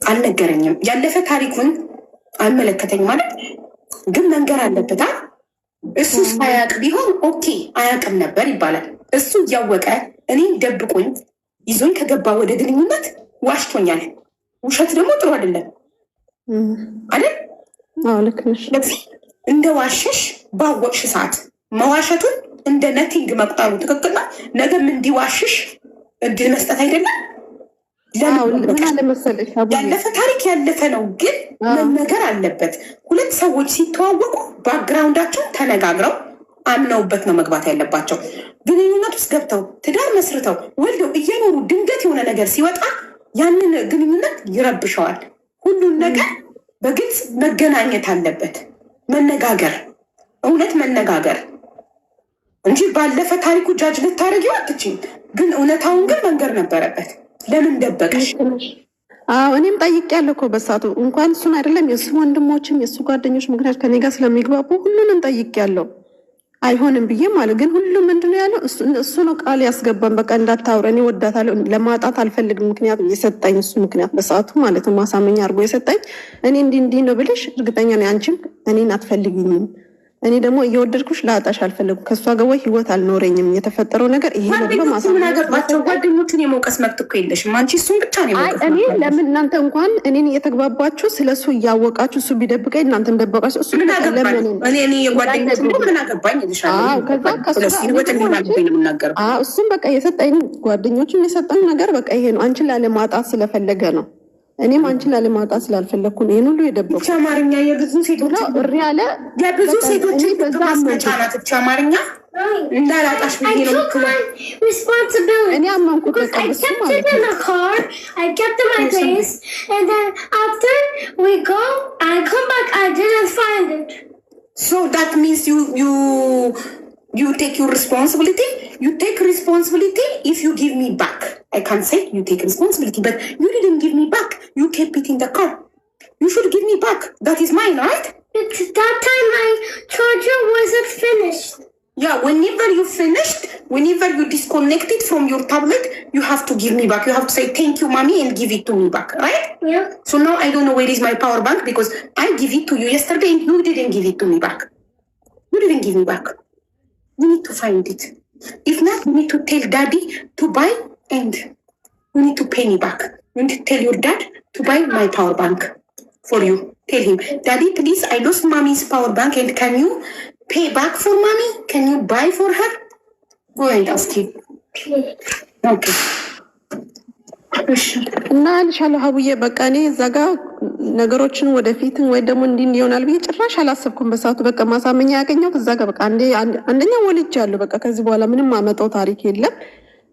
አልነገረኝም። ያለፈ ታሪኩን አይመለከተኝ ማለት ግን መንገር አለበታ። እሱ ሳያቅ ቢሆን ኦኬ አያቅም ነበር ይባላል። እሱ እያወቀ እኔም ደብቆኝ ይዞኝ ከገባ ወደ ግንኙነት ዋሽቶኛል። ውሸት ደግሞ ጥሩ አይደለም አይደል? ልክ ነሽ። እንደ ዋሸሽ ባወቅሽ ሰዓት መዋሸቱን እንደ ነቲንግ መቁጠሩ ትክክል ነው። ነገም እንዲዋሽሽ እድል መስጠት አይደለም። ያለፈ ታሪክ ያለፈ ነው፣ ግን መነገር አለበት። ሁለት ሰዎች ሲተዋወቁ ባክግራውንዳቸው ተነጋግረው አምነውበት ነው መግባት ያለባቸው። ግንኙነት ውስጥ ገብተው ትዳር መስርተው ወልደው እየኖሩ ድንገት የሆነ ነገር ሲወጣ ያንን ግንኙነት ይረብሸዋል። ሁሉን ነገር በግልጽ መገናኘት አለበት። መነጋገር፣ እውነት መነጋገር እንጂ ባለፈ ታሪኩ ጃጅ ልታደርጊው አትችይም። ግን እውነታውን ግን መንገር ነበረበት። ለምን ደበቀሽ? እኔም ጠይቄያለሁ እኮ በሳቱ እንኳን እሱን አይደለም የእሱ ወንድሞችም የእሱ ጓደኞች ምክንያት ከኔ ጋር ስለሚግባቡ ሁሉንም ጠይቄያለሁ። አይሆንም ብዬ ማለት ግን ሁሉም ምንድነው ያለው? እሱ ነው ቃል ያስገባን። በቃ እንዳታውረ እኔ ወዳታለሁ፣ ለማጣት አልፈልግም። ምክንያቱም የሰጠኝ እሱ ምክንያት በሰዓቱ ማለት ነው ማሳመኛ አድርጎ የሰጠኝ እኔ እንዲህ ነው ብልሽ እርግጠኛ ነኝ አንቺም እኔን አትፈልጊኝም። እኔ ደግሞ እየወደድኩሽ ላጣሽ አልፈለጉም። ከእሷ ጋር ወይ ህይወት አልኖረኝም። የተፈጠረው ነገር ይሄ ነው ብሎ ማሳመኛቸው ጓደኞቹን የመውቀስ መብት እኮ የለሽም አንቺ። እሱን ብቻ ነው የመውቀስ። እኔ ለምን እናንተ እንኳን እኔን እየተግባባችሁ ስለሱ እያወቃችሁ እሱ ቢደብቀኝ እናንተን ደበቃችሁ። እሱ ምን አገባኝ? እኔ የጓደኞቹ ምን አገባኝ ይልሻል። እሱም በቃ የሰጠኝ ጓደኞቹን የሰጠኝ ነገር በቃ ይሄ ነው። አንቺን ላለማጣት ስለፈለገ ነው። እኔም አንቺን ላለማጣት ስላልፈለግኩ ነው ይህን ሁሉ የደበቁ። አማርኛ የብዙ ሴቶች እሪ ያለ የብዙ ሴቶች ማስመጫናት ብቻ አማርኛ እንዳላጣሽ ብዬ ነው እኔ አመንኩት። በቃ እሱ ማለት ነው so that means you take your responsibility. You take responsibility if you give me back. I can't say you take responsibility, but you didn't give me back. You kept it in the car. You should give me back. That is mine, right? But that time my charger wasn't finished. Yeah, whenever you finished, whenever you disconnected from your tablet, you have to give me back. You have to say thank you, mommy, and give it to me back, right? Yeah. So now I don't know where is my power bank because I give it to you yesterday and you didn't give it to me back. You didn't give me back. You need to find it. If not, you need to tell daddy to buy and you need to pay me back. You need to tell your dad to buy my power bank for you. Tell him, daddy, please, I lost mommy's power bank and can you pay back for mommy? Can you buy for her? Go and ask him. Okay. እና ልሻለሁ ሀቡዬ በቃ እኔ እዛ ጋ ነገሮችን ወደፊትን ወይ ደግሞ እንዲህ ይሆናል ብዬ ጭራሽ አላሰብኩም። በሰዓቱ በቃ ማሳመኛ ያገኘሁት እዛ ጋ በቃ አንደኛ ወልጃለሁ። በቃ ከዚህ በኋላ ምንም ማመጣው ታሪክ የለም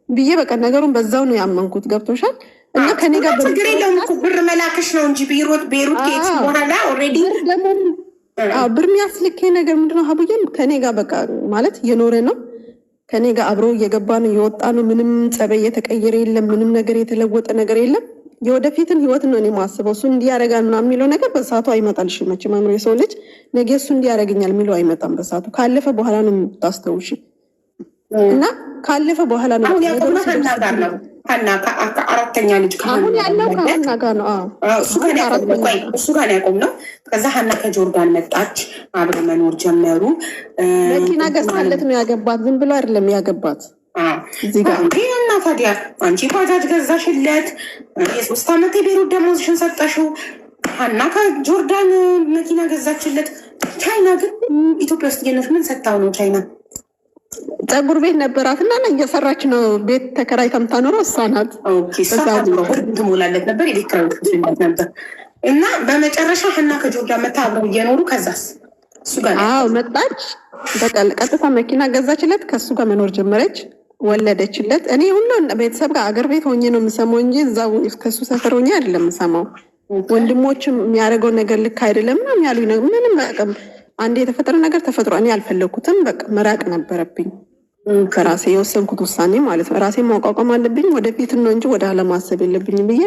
ብዬ በቃ ነገሩን በዛው ነው ያመንኩት። ገብቶሻል? እና ከኔ ጋር ችግር የለውም እኮ ብር መላክሽ ነው እንጂ ቤሩት ከሄድሽ በኋላ ኦልሬዲ ብር የሚያስልኬ ነገር ምንድነው ሀቡዬ ከኔ ጋር በቃ ማለት እየኖረ ነው ከኔ ጋር አብሮ እየገባ ነው እየወጣ ነው። ምንም ጸበይ የተቀየረ የለም። ምንም ነገር የተለወጠ ነገር የለም። የወደፊትን ህይወት ነው እኔ ማስበው። እሱ እንዲያረጋል ምናምን የሚለው ነገር በሰዓቱ አይመጣልሽ። መቼም አምሮ የሰው ልጅ ነገ እሱ እንዲያረገኛል የሚለው አይመጣም በሰዓቱ። ካለፈ በኋላ ነው የምታስተውሽ እና ካለፈ በኋላ ነው ሀና ከአራተኛ ልጅ አሁን ያለው ከሀና ጋር ነው። እሱ ጋር ያቆም ነው። ከዛ ሀና ከጆርዳን መጣች፣ አብረው መኖር ጀመሩ። መኪና ገዝታለት ነው ያገባት፣ ዝም ብሎ አይደለም ያገባት። እና ታዲያ አንቺ ባጃጅ ገዛሽለት፣ የ3 ዓመት የቤሩት ደሞዝሽን ሰጠሽው። ሀና ከጆርዳን መኪና ገዛችለት። ቻይና ግን ኢትዮጵያ ውስጥ የነሽ ምን ሰታው ነው ቻይና? ፀጉር ቤት ነበራት እና እየሰራች ነው። ቤት ተከራይታ የምታኖረው እሷ ናት። ትሞላለት ነበር፣ የቤት ኪራይ ነበር። እና በመጨረሻ ሀና ከጆርዳን መታ አብረው እየኖሩ ከዛስ እሱ ጋር መጣች። በቃ ቀጥታ መኪና ገዛችለት፣ ከእሱ ጋር መኖር ጀመረች፣ ወለደችለት። እኔ ሁሉ ቤተሰብ ጋር አገር ቤት ሆኜ ነው የምሰማው እንጂ እዛው ከሱ ሰፈር ሆኜ አይደለም የምሰማው። ወንድሞችም የሚያደርገው ነገር ልክ አይደለም ምናምን ያሉኝ ነገር ምንም አያውቅም። አንዴ የተፈጠረ ነገር ተፈጥሮ እኔ አልፈለግኩትም። በቃ መራቅ ነበረብኝ። ከራሴ የወሰንኩት ውሳኔ ማለት ነው። ራሴ ማቋቋም አለብኝ ወደፊት ነው እንጂ ወደ ኋላ ማሰብ የለብኝም ብዬ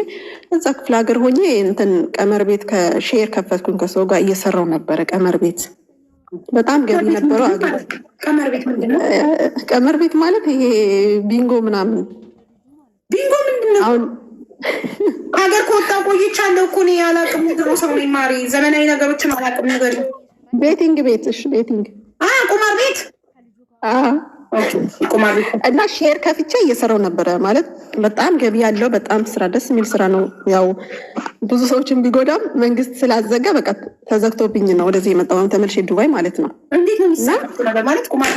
እዛ ክፍለ ሀገር ሆኜ እንትን ቀመር ቤት ከሼር ከፈትኩኝ ከሰው ጋር እየሰራው ነበረ። ቀመር ቤት በጣም ገቢ ነበረው። ቀመር ቤት ምንድን ነው? ቀመር ቤት ማለት ይሄ ቢንጎ ምናምን። ቢንጎ ምንድን ነው? አሁን ሀገር ከወጣ ቆይቻለሁ እኮ እኔ አላውቅም። ድሮ ሰው ነኝ ማሪ፣ ዘመናዊ ነገሮችን አላውቅም። ነገር ቤቲንግ ቤት። እሺ ቤቲንግ ቁማር ቤት እና ሼር ከፍቼ እየሰራው ነበረ። ማለት በጣም ገቢ ያለው በጣም ስራ ደስ የሚል ስራ ነው። ያው ብዙ ሰዎችን ቢጎዳም መንግስት ስላዘጋ በቃ ተዘግቶብኝ ነው ወደዚህ የመጣው። ተመልሼ ዱባይ ማለት ነው። እንዴት ነው ማለት ቁማር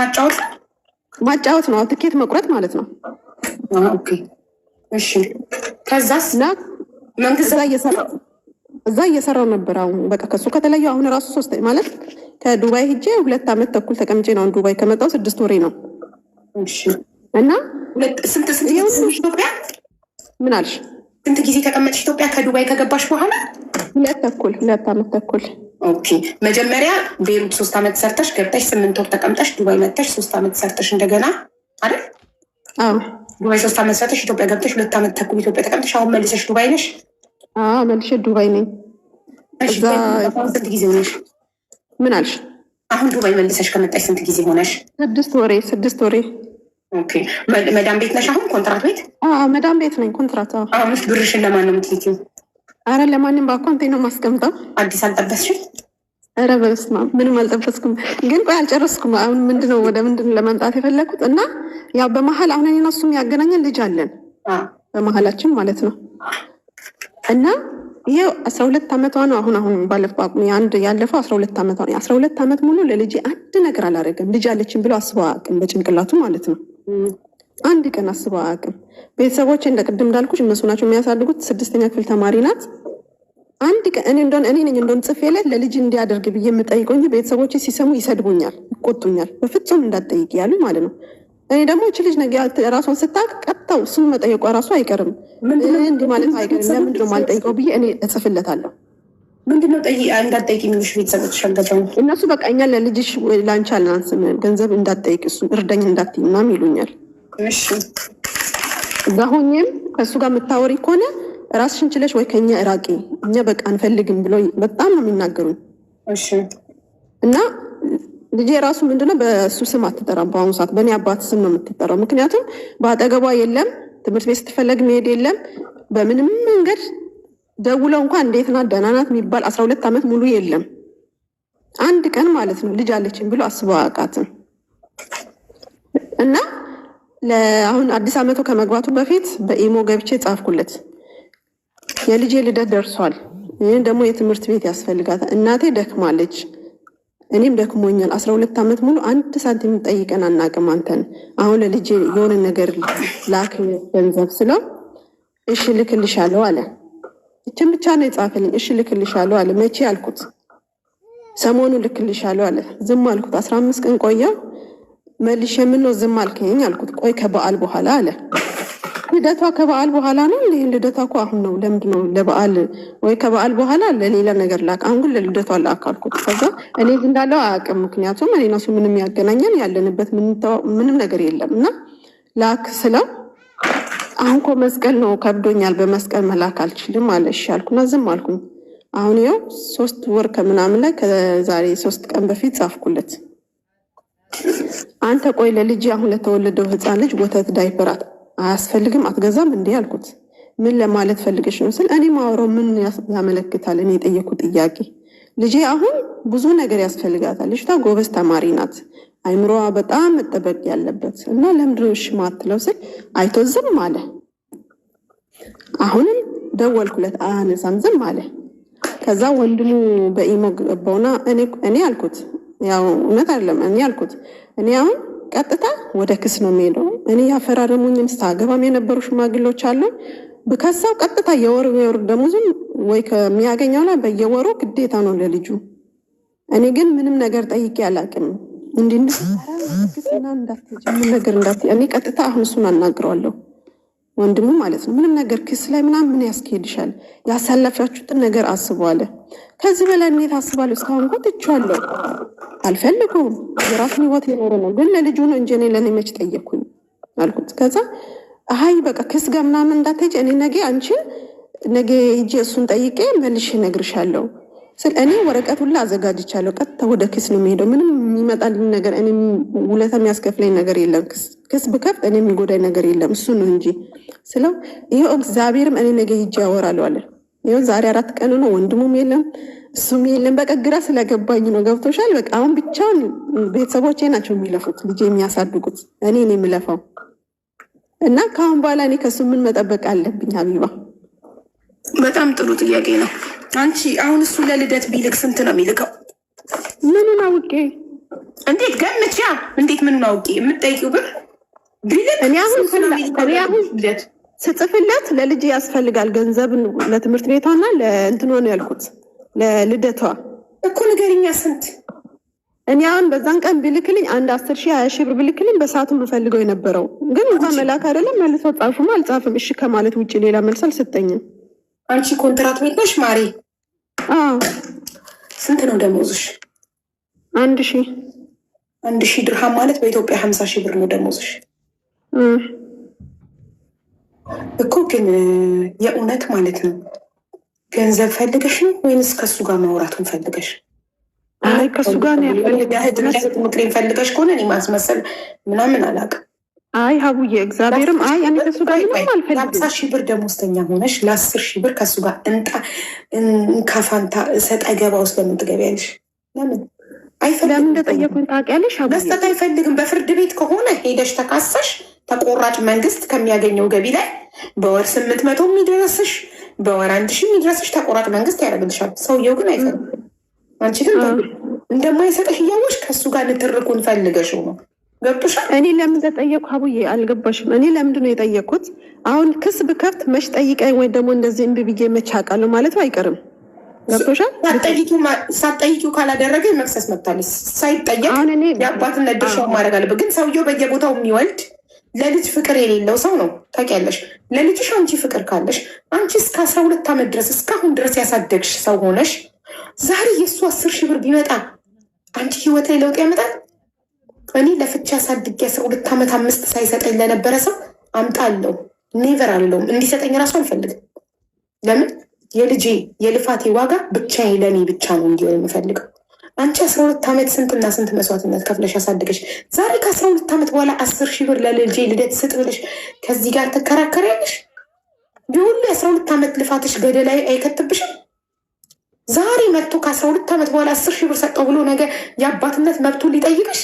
ማጫወት ነው፣ ትኬት መቁረጥ ማለት ነው። ኦኬ እሺ። ከዛስ እና መንግስት እዛ እየሰራው ነበር። አሁን በቃ ከሱ ከተለየው አሁን ራሱ 3 ማለት ከዱባይ ሄጄ 2 ዓመት ተኩል ተቀምጬ ነው። ዱባይ ከመጣው 6 ወሬ ነው። እና ስንት ኢትዮጵያ ምን አልሽ? ስንት ጊዜ ተቀመጥሽ ኢትዮጵያ ከዱባይ ከገባሽ በኋላ? 2 ዓመት ተኩል። ኦኬ መጀመሪያ ቤሩት 3 ዓመት ሰርተሽ ገብተሽ 8 ወር ተቀምጠሽ ዱባይ መጥተሽ 3 ዓመት ሰርተሽ እንደገና አይደል? አዎ ዱባይ 3 ዓመት ሰርተሽ ኢትዮጵያ ገብተሽ 2 ዓመት ተኩል ኢትዮጵያ ተቀምጠሽ አሁን መልሰሽ ዱባይ ነሽ? መልሼ ዱባይ ነኝ። ስንት ጊዜ ሆነሽ? ምን አልሽ? አሁን ዱባይ መልሰሽ ከመጣሽ ስንት ጊዜ ሆነሽ? 6 ወሬ። ኦኬ መዳም ቤት ነሽ አሁን? ኮንትራት ቤት? መዳም ቤት ነኝ ኮንትራት። አሁን ብርሽን ለማን ነው የምትልኪው? አረ ለማንም በአካውንቴ ነው ማስቀምጠው። አዲስ አልጠበስሽም? ኧረ በስመ አብ ምንም አልጠበስኩም። ግን ቆይ አልጨረስኩም። አሁን ምንድነው ወደ ምንድን ለመምጣት የፈለኩት እና ያው በመሀል አሁን እኔና እሱም ያገናኘን ልጅ አለን በመሀላችን ማለት ነው። እና ይሄው 12 ዓመቷ ነው አሁን ባለፈው ያለፈው 12 ዓመቷ ነው። 12 ዓመት ሙሉ ለልጄ አንድ ነገር አላደረገም። ልጅ አለችን ብሎ አስበው አያውቅም በጭንቅላቱ ማለት ነው። አንድ ቀን አስበው አያውቅም። ቤተሰቦች እንደቅድም እንዳልኩሽ እነሱ ናቸው የሚያሳድጉት። 6ኛ ክፍል ተማሪ ናት። አንድ ቀን እኔ ነኝ እንደውን ጽፌለት ለልጅ እንዲያደርግ ብዬ የምጠይቀው እንጂ ቤተሰቦች ሲሰሙ ይሰድቡኛል፣ ይቆጡኛል። በፍጹም እንዳትጠይቂ ያሉ ማለት ነው። እኔ ደግሞ እች ልጅ ነገ ራሷን ስታውቅ ቀጥታው እሱን መጠየቋ ራሱ አይቀርም እንዲህ ማለት አይቀርም። ለምንድን ነው የማልጠይቀው ብዬ እኔ እጽፍለታለሁ። ምንድነው እንዳትጠይቂ የሚሉሽ ቤተሰቦች? አልገባኝ። እነሱ በቃ እኛ ለልጅሽ ላንቺ አልናንስም፣ ገንዘብ እንዳትጠይቅ፣ እሱ እርዳኝ እንዳትይ ምናምን ይሉኛል። እሺ እዛ ሆኜም ከእሱ ጋር የምታወሪ ከሆነ ራስሽን ችለሽ ወይ ከኛ እራቂ፣ እኛ በቃ አንፈልግም ብሎ በጣም ነው የሚናገሩኝ። እሺ እና ልጄ ራሱ ምንድነው በእሱ ስም አትጠራም። በአሁኑ ሰዓት በእኔ አባት ስም ነው የምትጠራው። ምክንያቱም በአጠገቧ የለም፣ ትምህርት ቤት ስትፈለግ መሄድ የለም። በምንም መንገድ ደውለው እንኳን እንዴት ናት ደህና ናት የሚባል 12 ዓመት ሙሉ የለም። አንድ ቀን ማለት ነው ልጅ አለችን ብሎ አስበው አያውቃትም። እና አሁን አዲስ ዓመቱ ከመግባቱ በፊት በኢሞ ገብቼ ጻፍኩለት፣ የልጄ ልደት ደርሷል፣ ይህን ደግሞ የትምህርት ቤት ያስፈልጋታል፣ እናቴ ደክማለች፣ እኔም ደክሞኛል፣ 12 ዓመት ሙሉ አንድ ሳንቲም ጠይቀን አናውቅም አንተን፣ አሁን ለልጄ የሆነ ነገር ላክ ገንዘብ ስለው እሺ ልክልሻለሁ አለ። እችን ብቻ ነው የጻፈልኝ። እሺ ልክልሻለሁ አለ። መቼ አልኩት፣ ሰሞኑ ልክልሻለሁ አለ። ዝም አልኩት። 15 ቀን ቆየው። መልሼ የምነው ዝም አልከኝ አልኩት። ቆይ ከበዓል በኋላ አለ። ልደቷ ከበዓል በኋላ ነው እንዴ? ልደቷ እኮ አሁን ነው። ለምንድን ነው ለበዓል ወይ ከበዓል በኋላ ለሌላ ነገር ላክ፣ አሁን ግን ለልደቷ ላክ አልኩት። ከዛ እኔ እንዳለው አያውቅም። ምክንያቱም እኔ እና እሱ ምንም ያገናኘን ያለንበት ምንም ነገር የለም። እና ላክ ስለው አሁን እኮ መስቀል ነው ከብዶኛል፣ በመስቀል መላክ አልችልም አለ። እሺ አልኩና ዝም አልኩኝ። አሁን ይኸው 3 ወር ከምናምን ላይ ከዛሬ 3 ቀን በፊት ጻፍኩለት። አንተ ቆይ ለልጅ አሁን ለተወለደው ህፃን ልጅ ወተት ዳይፐራት አያስፈልግም አትገዛም እንዴ አልኩት። ምን ለማለት ፈልገሽ ነው ስል እኔ ማወራው ምን ያመለክታል? እኔ የጠየኩት ጥያቄ ልጄ አሁን ብዙ ነገር ያስፈልጋታል። ልጅቷ ጎበዝ ተማሪ ናት፣ አይምሮዋ በጣም መጠበቅ ያለበት እና ለምንድነው እሺ ማትለው ስል አይቶ ዝም አለ። አሁንም ደወልኩለት፣ አያነሳም፣ ዝም አለ። ከዛ ወንድሙ በኢሞ ገባውና እኔ አልኩት፣ ያው እውነት አይደለም እኔ አልኩት፣ እኔ አሁን ቀጥታ ወደ ክስ ነው የሚሄደው። እኔ ያፈራረሙኝን ስታገባም የነበሩ ሽማግሌዎች አሉ። ብከሳው ቀጥታ የወር ደሞዙን ወይ ከሚያገኘው ላይ በየወሩ ግዴታ ነው ለልጁ እኔ ግን ምንም ነገር ጠይቄ አላውቅም። እንዲንክስና እንዳትሄጂ ምን ነገር እኔ ቀጥታ አሁን እሱን አናግረዋለሁ፣ ወንድሙ ማለት ነው። ምንም ነገር ክስ ላይ ምናምን ምን ያስኬድሻል? ያሳለፋችሁትን ነገር አስቧለ። ከዚህ በላይ እንዴት አስባለሁ? እስካሁን እኮ ትቼዋለሁ፣ አልፈልገውም። የራሱን ህይወት የኖረ ነው። ግን ለልጁ ነው እንጂ እኔ ለእኔ መች ጠየቅኩኝ አልኩት። ከዛ አይ በቃ ክስ ጋር ምናምን እንዳትሄጂ፣ እኔ ነገ አንቺን ነገ ሂጄ እሱን ጠይቄ መልሼ እነግርሻለሁ ስል እኔ ወረቀቱን ላይ አዘጋጅቻለሁ። ቀጥታ ወደ ክስ ነው የሚሄደው። ምንም የሚመጣልኝ ነገር እኔ ውለታ የሚያስከፍለኝ ነገር የለም። ክስ ብከፍት እኔ የሚጎዳኝ ነገር የለም። እሱ ነው እንጂ ስለው ይኸው እግዚአብሔርም እኔ ነገ ሂጄ ያወራለሁ አለ። ይኸው ዛሬ 4 ቀን ነው። ወንድሙም የለም እሱም የለም። በቃ ግራ ስለገባኝ ነው። ገብቶሻል? በቃ አሁን ብቻውን ቤተሰቦቼ ናቸው የሚለፉት፣ ልጄ የሚያሳድጉት፣ እኔ ነው የምለፋው። እና ከአሁን በኋላ እኔ ከሱ ምን መጠበቅ አለብኝ? ሀቢባ በጣም ጥሩ ጥያቄ ነው። አንቺ አሁን እሱ ለልደት ቢልክ ስንት ነው የሚልከው? ምኑን አውቄ? እንዴት ገምቻ? እንዴት ምኑን አውቄ? የምትጠይቂው ብር ቢልክ እኔ አሁን ስጽፍለት ለልጅ ያስፈልጋል ገንዘብ ለትምህርት ቤቷና ለእንትኗ ነው ያልኩት፣ ለልደቷ እኮ ንገሪኛ ስንት? እኔ አሁን በዛን ቀን ቢልክልኝ 10,000 20,000 ብር ቢልክልኝ በሰዓቱ የምፈልገው የነበረው ግን እንኳን መላክ አይደለም መልሶ ጻፉም አልጻፍም እሺ ከማለት ውጭ ሌላ መልስ አልሰጠኝም። አንቺ ኮንትራት ቤት ነሽ ማሪ? ስንት ነው ደሞዝሽ? 1,000 1,000 ድርሃም ማለት በኢትዮጵያ 50,000 ብር ነው ደሞዝሽ እኮ። ግን የእውነት ማለት ነው ገንዘብ ፈልገሽ ነው ወይንስ ከሱ ጋር ማውራቱን ፈልገሽ? አይ ከሱ ጋር ነው ያፈልገሽ። ምክሬን ፈልገሽ ከሆነ እኔ ማስመሰል ምናምን አላውቅም። አይ ሀቡዬ እግዚአብሔርም አይ እኔ ከሱ ጋር ምንም አልፈልግም። 50,000 ብር ደሞዝተኛ ሆነሽ ለ10,000 ብር ከሱ ጋር ካፋንታ ሰጠ ገባ ውስጥ ለምን ትገቢያለሽ? ለምን ለምን እንደጠየቁኝ ታውቂያለሽ? መስጠት አይፈልግም። በፍርድ ቤት ከሆነ ሄደሽ ተካሰሽ ተቆራጭ መንግስት ከሚያገኘው ገቢ ላይ በወር 800 የሚደረስሽ በወር 1,000 የሚደረስሽ ተቆራጭ መንግስት ያደርግልሻል። ሰውየው ግን አይፈልግም። አንቺ ግን እንደማይሰጠሽ እያወሽ ከሱ ጋር ንትርኩን ፈልገሽው ነው። ገብቶሻል? እኔ ለምን ተጠየቁ? ሀቡዬ አልገባሽም። እኔ ለምንድን ነው የጠየቅኩት? አሁን ክስ ብከፍት መች ጠይቀኝ ወይ ደግሞ እንደዚህ እምቢ ብዬ መች አውቃለሁ ማለት አይቀርም። ገብቶሻል? ሳትጠይቂው ካላደረገ መክሰስ መብታለች። ሳይጠየቅ የአባትነት ድርሻውን ማድረግ አለበት። ግን ሰውየው በየቦታው የሚወልድ ለልጅ ፍቅር የሌለው ሰው ነው። ታውቂያለሽ? ለልጅሽ አንቺ ፍቅር ካለሽ አንቺ እስከ 12 ዓመት ድረስ እስካሁን ድረስ ያሳደግሽ ሰው ሆነሽ ዛሬ የእሱ 10,000 ብር ቢመጣ አንቺ ህይወት ላይ ለውጥ ያመጣል? እኔ ለፍቻ አሳድጌ 12 ዓመት 5 ሳይሰጠኝ ለነበረ ሰው አምጣ አለው ኔቨር አለውም። እንዲሰጠኝ ራሱ አልፈልግም። ለምን? የልጄ የልፋቴ ዋጋ ብቻዬ ለእኔ ብቻ ነው እንዲሆን የምፈልገው። አንቺ 12 ዓመት ስንትና ስንት መስዋዕትነት ከፍለሽ ያሳድገሽ ዛሬ ከ12 ዓመት በኋላ 10,000 ብር ለልጄ ልደት ስጥ ብለሽ ከዚህ ጋር ትከራከሪያለሽ? የሁሉ የ12 ዓመት ልፋትሽ ገደላይ አይከትብሽም? ዛሬ መጥቶ ከ12 ዓመት በኋላ 10,000 ብር ሰጠው ብሎ ነገ የአባትነት መብቱን ሊጠይቅሽ?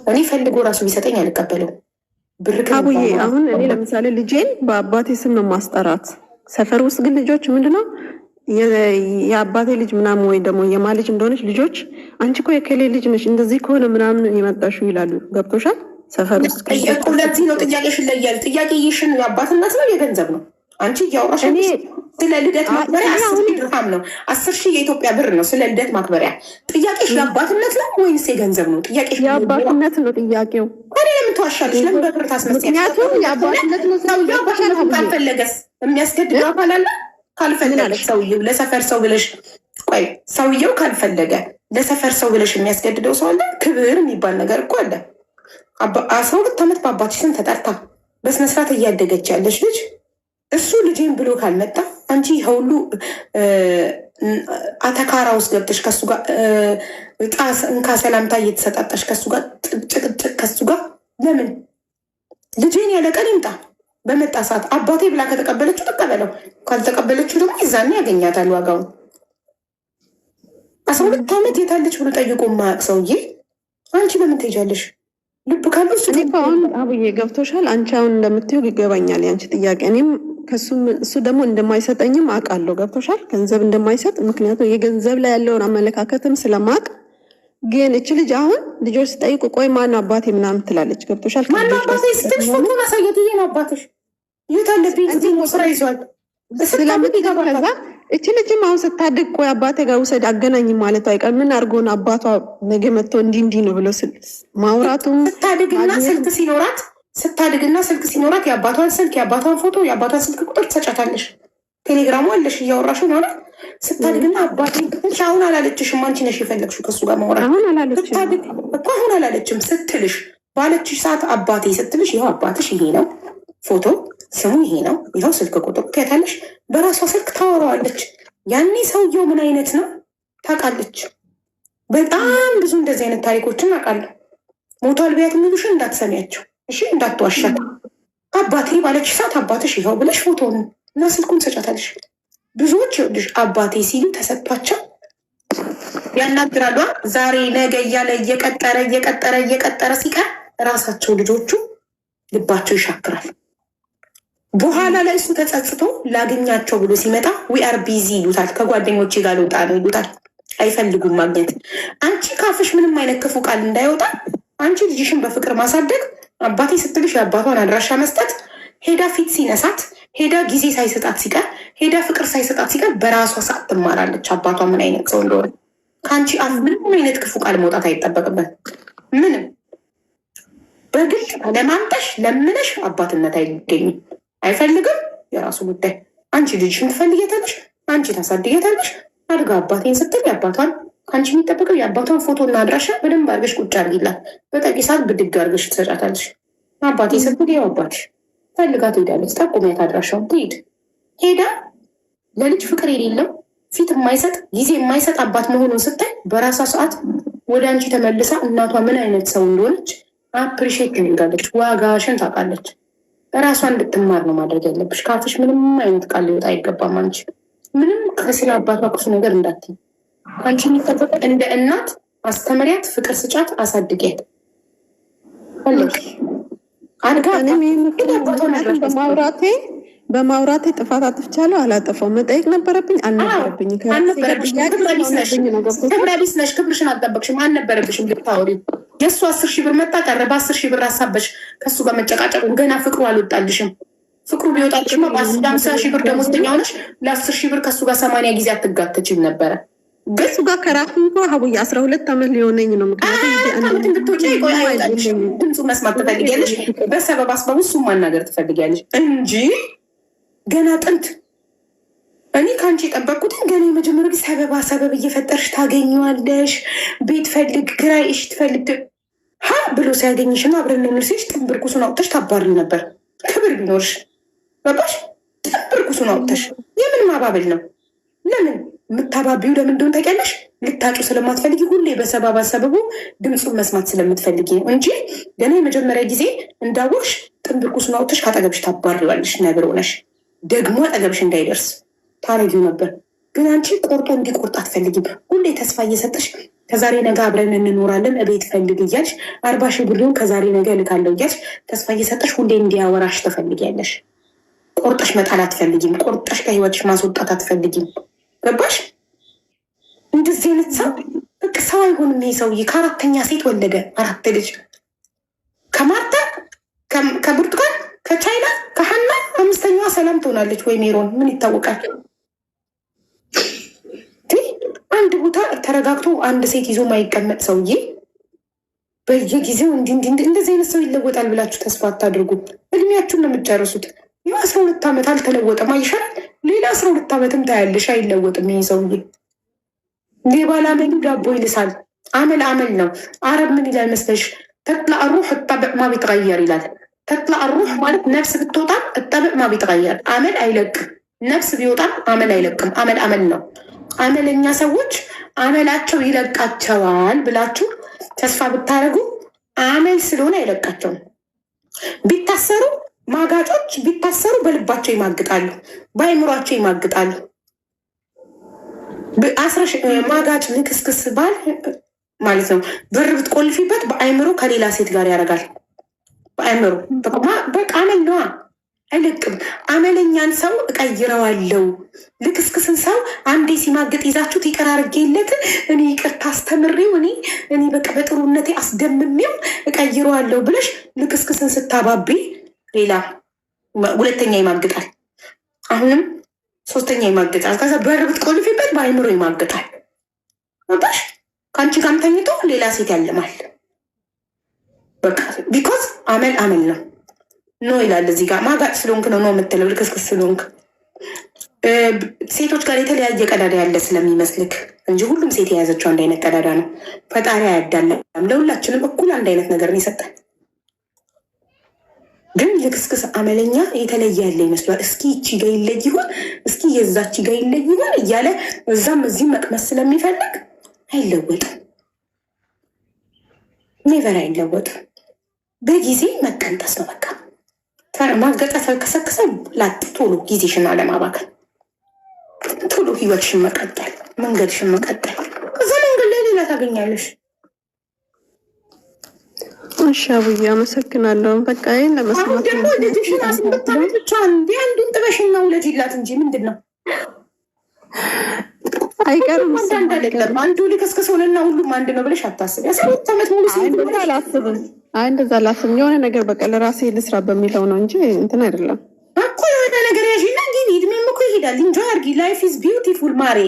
እኔ ፈልጎ ራሱ ቢሰጠኝ አልቀበለው። አቡዬ አሁን እኔ ለምሳሌ ልጄን በአባቴ ስም ነው ማስጠራት። ሰፈር ውስጥ ግን ልጆች ምንድነው የአባቴ ልጅ ምናምን ወይ ደግሞ የማ ልጅ እንደሆነች ልጆች አንቺ እኮ የከሌ ልጅ ነች እንደዚህ ከሆነ ምናምን የመጣሽው ይላሉ። ገብቶሻል? ሰፈር ውስጥ ለዚህ ነው ጥያቄሽን ለያል ጥያቄ ይሽን የአባትነት ነው የገንዘብ ነው? አንቺ እያወራሽ ስለ ልደት ማክበሪያ 10,000 ድርሃም ነው፣ 10,000 የኢትዮጵያ ብር ነው። ስለ ልደት ማክበሪያ ጥያቄሽ የአባትነት ነው ወይስ የገንዘብ ነው? ጥያቄሽ የአባትነት ነው ጥያቄው። እኔ ለምን ተዋሻለሽ? ለምን በብር ታስመስያለሽ? ምክንያቱም የአባትነት ነው። ሰውየው አባትነቱን ካልፈለገስ የሚያስገድደው አካል አለ? ካልፈለገ ሰውየው ለሰፈር ሰው ብለሽ ቆይ፣ ሰውየው ካልፈለገ ለሰፈር ሰው ብለሽ የሚያስገድደው ሰው አለ? ክብር የሚባል ነገር እኮ አለ። 12 ዓመት በአባትሽ ስም ተጠርታ በስነስርዓት እያደገች ያለች ልጅ እሱ ልጄን ብሎ ካልመጣ አንቺ ሁሉ አተካራ ውስጥ ገብተሽ ከሱ ጋር ጣስ እንካ ሰላምታ እየተሰጣጣሽ ከሱ ጋር ጭቅጭቅ ከሱ ጋር ለምን? ልጄን ያለ ቀን ይምጣ። በመጣ ሰዓት አባቴ ብላ ከተቀበለችው ተቀበለው፣ ካልተቀበለችው ደግሞ ይዛኔ ያገኛታል ዋጋውን። 12 ዓመት የታለች ብሎ ጠይቆ ማያቅ ሰውዬ አንቺ ለምን ትሄጃለሽ? ልብ ካሉ አሁን አብዬ ገብቶሻል። አንቺ አሁን እንደምትይው ይገባኛል የአንቺ ጥያቄ። እኔም እሱ ደግሞ እንደማይሰጠኝም አውቃለሁ። ገብቶሻል? ገንዘብ እንደማይሰጥ ምክንያቱም የገንዘብ ላይ ያለውን አመለካከትም ስለማቅ። ግን እች ልጅ አሁን ልጆች ስጠይቁ ቆይ ማነው አባቴ ምናምን ትላለች። ገብቶሻል? ማነው አባቴ ስትልሽ ፎቶ ማሳየት ይሄ ነው አባትሽ የታለብኝ ስራ ይዟል እቺ ልጅም አሁን ስታድግ ቆይ አባቴ ጋር ውሰድ አገናኝ ማለት አይቀር ምን አድርጎን አባቷ ነገ መጥቶ እንዲህ ነው ብሎ ማውራቱም ስታድግና ስልክ ሲኖራት የአባቷን ስልክ የአባቷን ፎቶ የአባቷን ስልክ ቁጥር ትሰጫታለሽ። ቴሌግራሙ አለሽ እያወራሹ ነው አይደል? ስታድግና አባቴ ብትልሽ አሁን አላለችሽም። አንቺ ነሽ የፈለግሽው ከሱ ጋር ማውራት። አሁን አላለችም ስትልሽ ባለችሽ ሰዓት አባቴ ስትልሽ ይኸው አባትሽ ይሄ ነው ፎቶ ስሙ ይሄ ነው ይኸው ስልክ ቁጥር ትያታለሽ። በራሷ ስልክ ታወራዋለች። ያኔ ሰውየው ምን አይነት ነው ታውቃለች። በጣም ብዙ እንደዚህ አይነት ታሪኮችን አውቃለሁ። ሞቷል ቢያት የሚሉሽን እንዳትሰሚያቸው እሺ፣ እንዳትዋሻት። አባቴ ባለችሽ ሰዓት አባትሽ ይኸው ብለሽ ፎቶውን እና ስልኩን ሰጫታለሽ። ብዙዎች ይኸውልሽ አባቴ ሲሉ ተሰጥቷቸው ያናግራሉ። ዛሬ ነገ እያለ እየቀጠረ ሲቀር ራሳቸው ልጆቹ ልባቸው ይሻክራል። በኋላ ላይ እሱ ተጸጽቶ ላገኛቸው ብሎ ሲመጣ ዊአር ቢዚ ይሉታል። ከጓደኞቼ ጋር ልውጣ ነው ይሉታል። አይፈልጉም ማግኘት። አንቺ ካፍሽ ምንም አይነት ክፉ ቃል እንዳይወጣ አንቺ ልጅሽን በፍቅር ማሳደግ፣ አባቴ ስትልሽ የአባቷን አድራሻ መስጠት፣ ሄዳ ፊት ሲነሳት፣ ሄዳ ጊዜ ሳይሰጣት ሲቀር፣ ሄዳ ፍቅር ሳይሰጣት ሲቀር በራሷ ሰዓት ትማራለች አባቷ ምን አይነት ሰው እንደሆነ። ከአንቺ አፍ ምንም አይነት ክፉ ቃል መውጣት አይጠበቅበት። ምንም በግል ለማምጠሽ ለምነሽ አባትነት አይገኝም። አይፈልግም፣ የራሱ ጉዳይ። አንቺ ልጅሽን ትፈልጊያታለሽ፣ አንቺ ታሳድጊያታለሽ። አድጋ አባቴን ስትል የአባቷን ከአንቺ የሚጠበቀው የአባቷን ፎቶና አድራሻ በደንብ አድርገሽ ቁጭ አድርጊላት። በጠቂ ሰዓት ብድግ አድርገሽ ትሰጫታለሽ። አባቴ ስትል ያው አባትሽ ፈልጋ ትሄዳለች። ጠቁሚያት አድራሻውን ትሄድ። ሄዳ ለልጅ ፍቅር የሌለው ፊት የማይሰጥ ጊዜ የማይሰጥ አባት መሆኑን ስታይ በራሷ ሰዓት ወደ አንቺ ተመልሳ እናቷ ምን አይነት ሰው እንደሆነች አፕሪሼት ትንጋለች። ዋጋሽን ታውቃለች። ራሷ እንድትማር ነው ማድረግ ያለብሽ። ካፍሽ ምንም አይነት ቃል ሊወጣ አይገባም። አንቺ ምንም ስለ አባቷ ክፉ ነገር እንዳትይ። አንቺ የሚጠበቅ እንደ እናት አስተምሪያት፣ ፍቅር ስጫት፣ አሳድጊያት። አድጋ በማውራቴ ጥፋት አጥፍቻለሁ አላጠፋው መጠየቅ ነበረብኝ አልነበረብኝም? ክብረቢስ ነሽ፣ ክብርሽን አልጠበቅሽም። አልነበረብሽም ልታወሪ። የእሱ 10,000 ብር መጣ ቀረ። በ10,000 ብር አሳበሽ ከሱ ጋር መጨቃጨቁ። ገና ፍቅሩ አልወጣልሽም። ፍቅሩ ቢወጣልሽማ በ50,000 ብር ደሞዝተኛ ሆነሽ ለ10,000 ብር ከሱ ጋር 80 ጊዜ አትጋተችም ነበረ። እሱ ጋር ከራሱ እንኳ ሀቡዬ 12 ዓመት ሊሆነኝ ነው። ምክንያቱም ብትወጪ ቆይ አይወጣልሽም። ድምፁ መስማት ትፈልጊያለሽ፣ በሰበብ አስባቡ እሱን ማናገር ትፈልጊያለሽ እንጂ ገና ጥንት እኔ ከአንቺ የጠበቅኩትን ገና የመጀመሪያ ጊዜ ሰበብ እየፈጠርሽ ታገኘዋለሽ። ቤት ፈልግ፣ ኪራይ እሺ ትፈልግ ሀ ብሎ ሲያገኝሽና አብረን እንርሴሽ ጥንብርኩሱን አውጥተሽ ታባሪ ነበር። ክብር ቢኖርሽ ገባሽ? ጥንብርኩሱን አውጥተሽ የምን ማባበል ነው? ለምን የምታባቢው ለምን እንደሆነ ታውቂያለሽ? ልታጩ ስለማትፈልጊ ሁሌ በሰበቡ ድምፁን መስማት ስለምትፈልጊ ነው እንጂ ገና የመጀመሪያ ጊዜ እንዳወቅሽ ጥንብርኩሱን አውጥተሽ ካጠገብሽ ታባሪዋለሽ። ነብር ሆነሽ ደግሞ አጠገብሽ እንዳይደርስ ታረጊው ነበር። ግን አንቺ ቆርጦ እንዲቆርጥ አትፈልጊም። ሁሌ ተስፋ እየሰጠሽ ከዛሬ ነገ አብረን እንኖራለን እቤት ፈልግ እያልሽ 40,000 ብር ከዛሬ ነገ እልካለሁ እያልሽ ተስፋ እየሰጠሽ ሁሌ እንዲያወራሽ ትፈልጊያለሽ። ቆርጠሽ መጣል አትፈልጊም። ቆርጠሽ ከህይወትሽ ማስወጣት አትፈልጊም። ገባሽ? እንደዚህ አይነት ሰው በቃ ሰው አይሆንም። ይሄ ሰውዬ ከአራተኛ ሴት ወለደ 4 ልጅ ከማርታ ከብርቱካን ከቻይና ከሀና 5ኛዋ ሰላም ትሆናለች ወይ ሜሮን ምን ይታወቃል? አንድ ቦታ ተረጋግቶ አንድ ሴት ይዞ ማይቀመጥ ሰውዬ በየጊዜው እንደዚህ አይነት ሰው ይለወጣል ብላችሁ ተስፋ አታድርጉ። እድሜያችሁን ነው የምትጨርሱት። 12 ዓመት አልተለወጠም አይሻልም? ሌላ 12 ዓመትም ታያለሽ። አይለወጥም ይሄ ሰውዬ። ሌባ ላመሉ ዳቦ ይልሳል። አመል ነው። አረብ ምን ይላል መስለሽ? ተጥላ ሩህ እጠብቅ ማ ቢትቀየር ይላል። ተጥላ ሩህ ማለት ነፍስ ብትወጣ እጠብቅ ማ ቢትቀየር። አመል አይለቅም። ነፍስ ቢወጣም አመል አይለቅም። አመል ነው። አመለኛ ሰዎች አመላቸው ይለቃቸዋል ብላችሁ ተስፋ ብታደርጉ አመል ስለሆነ አይለቃቸውም። ቢታሰሩ ማጋጮች ቢታሰሩ በልባቸው ይማግጣሉ፣ በአይምሯቸው ይማግጣሉ። ማጋጭ ልክስክስ ባል ማለት ነው። ብር ብትቆልፊበት በአይምሮ ከሌላ ሴት ጋር ያደርጋል። በአይምሮ በቃ አመል ነዋ፣ አይለቅም። አመለኛን ሰው እቀይረዋለሁ። ልክስክስን ሰው አንዴ ሲማግጥ ይዛችሁት ይቅር አድርጌለት እኔ ይቅርታ አስተምሬው እኔ በቃ በጥሩነቴ አስደምሜው እቀይረዋለሁ ብለሽ ልክስክስን ስታባቢ ሌላ ሁለተኛ ይማግጣል። አሁንም ሶስተኛ ይማግጣል። ከዛ በር ብትቆልፊበት በአይምሮ ይማግጣል። ወጣሽ ከአንቺ ጋርም ተኝቶ ሌላ ሴት ያለማል። በቃ ቢኮዝ አመል ነው ኖ ይላል። እዚህ ጋር ማጋጭ ስለሆንክ ነው የምትለው፣ ልክስክስ ስለሆንክ ሴቶች ጋር የተለያየ ቀዳዳ ያለ ስለሚመስልክ እንጂ ሁሉም ሴት የያዘችው አንድ አይነት ቀዳዳ ነው። ፈጣሪ አያዳለም። ለሁላችንም እኩል አንድ አይነት ነገር ይሰጣል። ግን ልክስክስ አመለኛ የተለየ ያለ ይመስሏል። እስኪ ይቺ ጋ ይለይ ይሆን፣ እስኪ የዛቺ ጋ ይለይ ይሆን እያለ እዛም እዚህ መቅመስ ስለሚፈልግ አይለወጥም። ኔቨር አይለወጥም። በጊዜ መቀንጠስ ነው በቃ። ማገጣት ከሰከሰ ላጥ ቶሎ ጊዜሽን አለማባከን፣ ቶሎ ህይወትሽን መቀጠል፣ መንገድሽን መቀጠል። ከዛ መንገድ ላይ ሌላ ታገኛለሽ። እሺ አቡዬ አመሰግናለሁ። በቃ ይህን ለመስማት ደግሞ ልጅሽን አስንብታቤት ብቻ አንዱን ጥበሽና ውለጂላት እንጂ ምንድን ነው አይቀርም። አንዳንድ አይደለም አንዱ ልክስክስ ሆነና ሁሉም አንድ ነው ብለሽ አታስብ። 12 ዓመት ሙሉ አላስብም። እንደዛ አላስብም። የሆነ ነገር በቃ ለራሴ ልስራ በሚለው ነው እንጂ እንትን አይደለም እኮ። የሆነ ነገር ያዥና ግን እድሜም እኮ ይሄዳል። ኢንጆይ አድርጊ። ላይፍ ኢዝ ቢዩቲፉል ማሬ።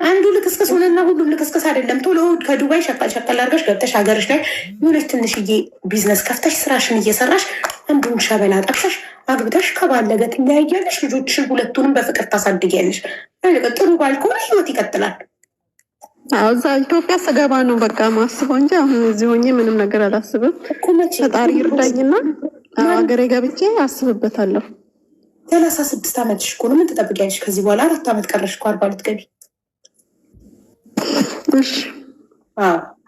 አንዱ ልክስክስ ሆነና ሁሉም ልክስክስ አይደለም። ቶሎ ከዱባይ ሸቀል አድርገሽ ገብተሽ ሀገርሽ ላይ የሆነች ትንሽዬ ቢዝነስ ከፍተሽ ስራሽን እየሰራሽ አንዱን ሸበላ ጠብሰሽ አግብተሽ ከባለገ ትለያያለሽ። ልጆችሽን ሁለቱንም በፍቅር ታሳድጊያለሽ። ጥሩ ባል ከሆነ ህይወት ይቀጥላል። እዛ ኢትዮጵያ ስገባ ነው በቃ ማስበው እንጂ አሁን እዚህ ሆኜ ምንም ነገር አላስብም። ፈጣሪ ይርዳኝና ሀገሬ ገብቼ አስብበታለሁ። 36 ዓመትሽ እኮ ነው። ምን ትጠብቂያለሽ? ከዚህ በኋላ 4 ዓመት ቀረሽ እኮ 40 ልትገቢ። እሺ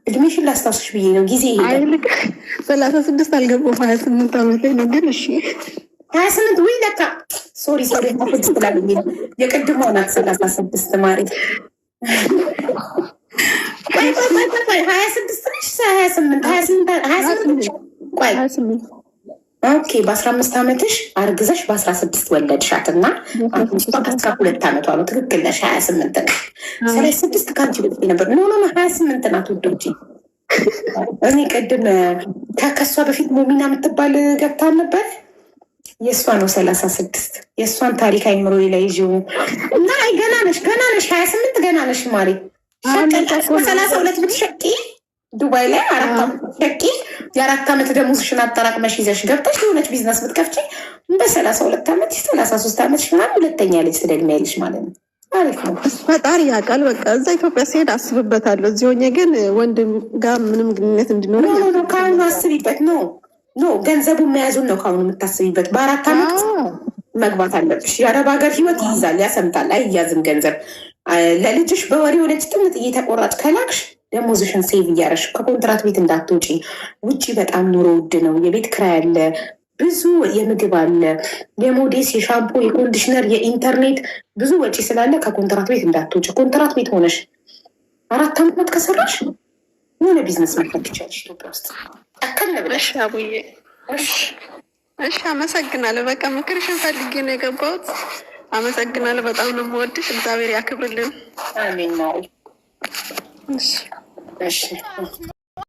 እድሜሽን ላስታውስሽ ብዬ ነው። ጊዜ ይሄዳል። 36 አልገባሁም 28 ዓመቴ ነው። ግን እሺ 28 ወይ ለካ ሶሪ ማፈት ስላልኝ የቅድሞ ናት 36 ማሪ 26 ነሽ 28 ቆይ ኦኬ በ15 ዓመትሽ አርግዘሽ በ16 ወለድሻት እና 12 ዓመቷ ነው። ትክክል ነሽ 28 ነሽ። 36 ከአንቺ ልብ ነበር። ኖ 28 ናት ውዶቼ። እኔ ቅድም ከሷ በፊት ሞሚና የምትባል ገብታ ነበር። የእሷ ነው 36። የእሷን ታሪክ አይምሮ ላይ ይዤው እና ገና ነሽ 28 ገና ነሽ ማሪ። 32 ብትሸቂ ዱባይ ላይ 4 ዓመት ሸቂ የ4 ዓመት ደሞዝሽን አጠራቅመሽ ይዘሽ ገብተሽ የሆነች ቢዝነስ ብትከፍቺ በ32 ዓመት 33 ዓመት ምናምን ሁለተኛ ልጅ ትደግሚያለሽ ማለት ነው። አሪፍ ነው። ፈጣሪ ያውቃል። በቃ እዛ ኢትዮጵያ ሲሄድ አስብበታለሁ። እዚህ ሆኜ ግን ወንድም ጋር ምንም ግንኙነት እንዲኖር ከአሁኑ አስቢበት። ኖ ገንዘቡን መያዙን ነው ከአሁኑ የምታስቢበት። በ4 ዓመት መግባት አለብሽ። የአረብ ሀገር ህይወት ይይዛል፣ ያሰምጣል። አይያዝም ገንዘብ ለልጅሽ በወሬ የሆነች ጥምጥ እየተቆራጭ ከላክሽ ደሞዝሽን ሴቭ እያረሽ ከኮንትራት ቤት እንዳትወጪ። ውጭ በጣም ኑሮ ውድ ነው። የቤት ክራይ አለ፣ ብዙ የምግብ አለ፣ የሞዴስ፣ የሻምፖ፣ የኮንዲሽነር፣ የኢንተርኔት ብዙ ወጪ ስላለ ከኮንትራት ቤት እንዳትወጪ። ኮንትራት ቤት ሆነሽ 4 ዓመት ከሰራሽ የሆነ ቢዝነስ መክፈት ትችያለሽ ኢትዮጵያ ውስጥ ጠከም ብለሽ። አቡዬ እሺ አመሰግናለሁ። በቃ ምክርሽን ፈልጌ ነው የገባሁት። አመሰግናለሁ። በጣም ነው የምወድሽ። እግዚአብሔር ያክብርልን። አሜን። እሺ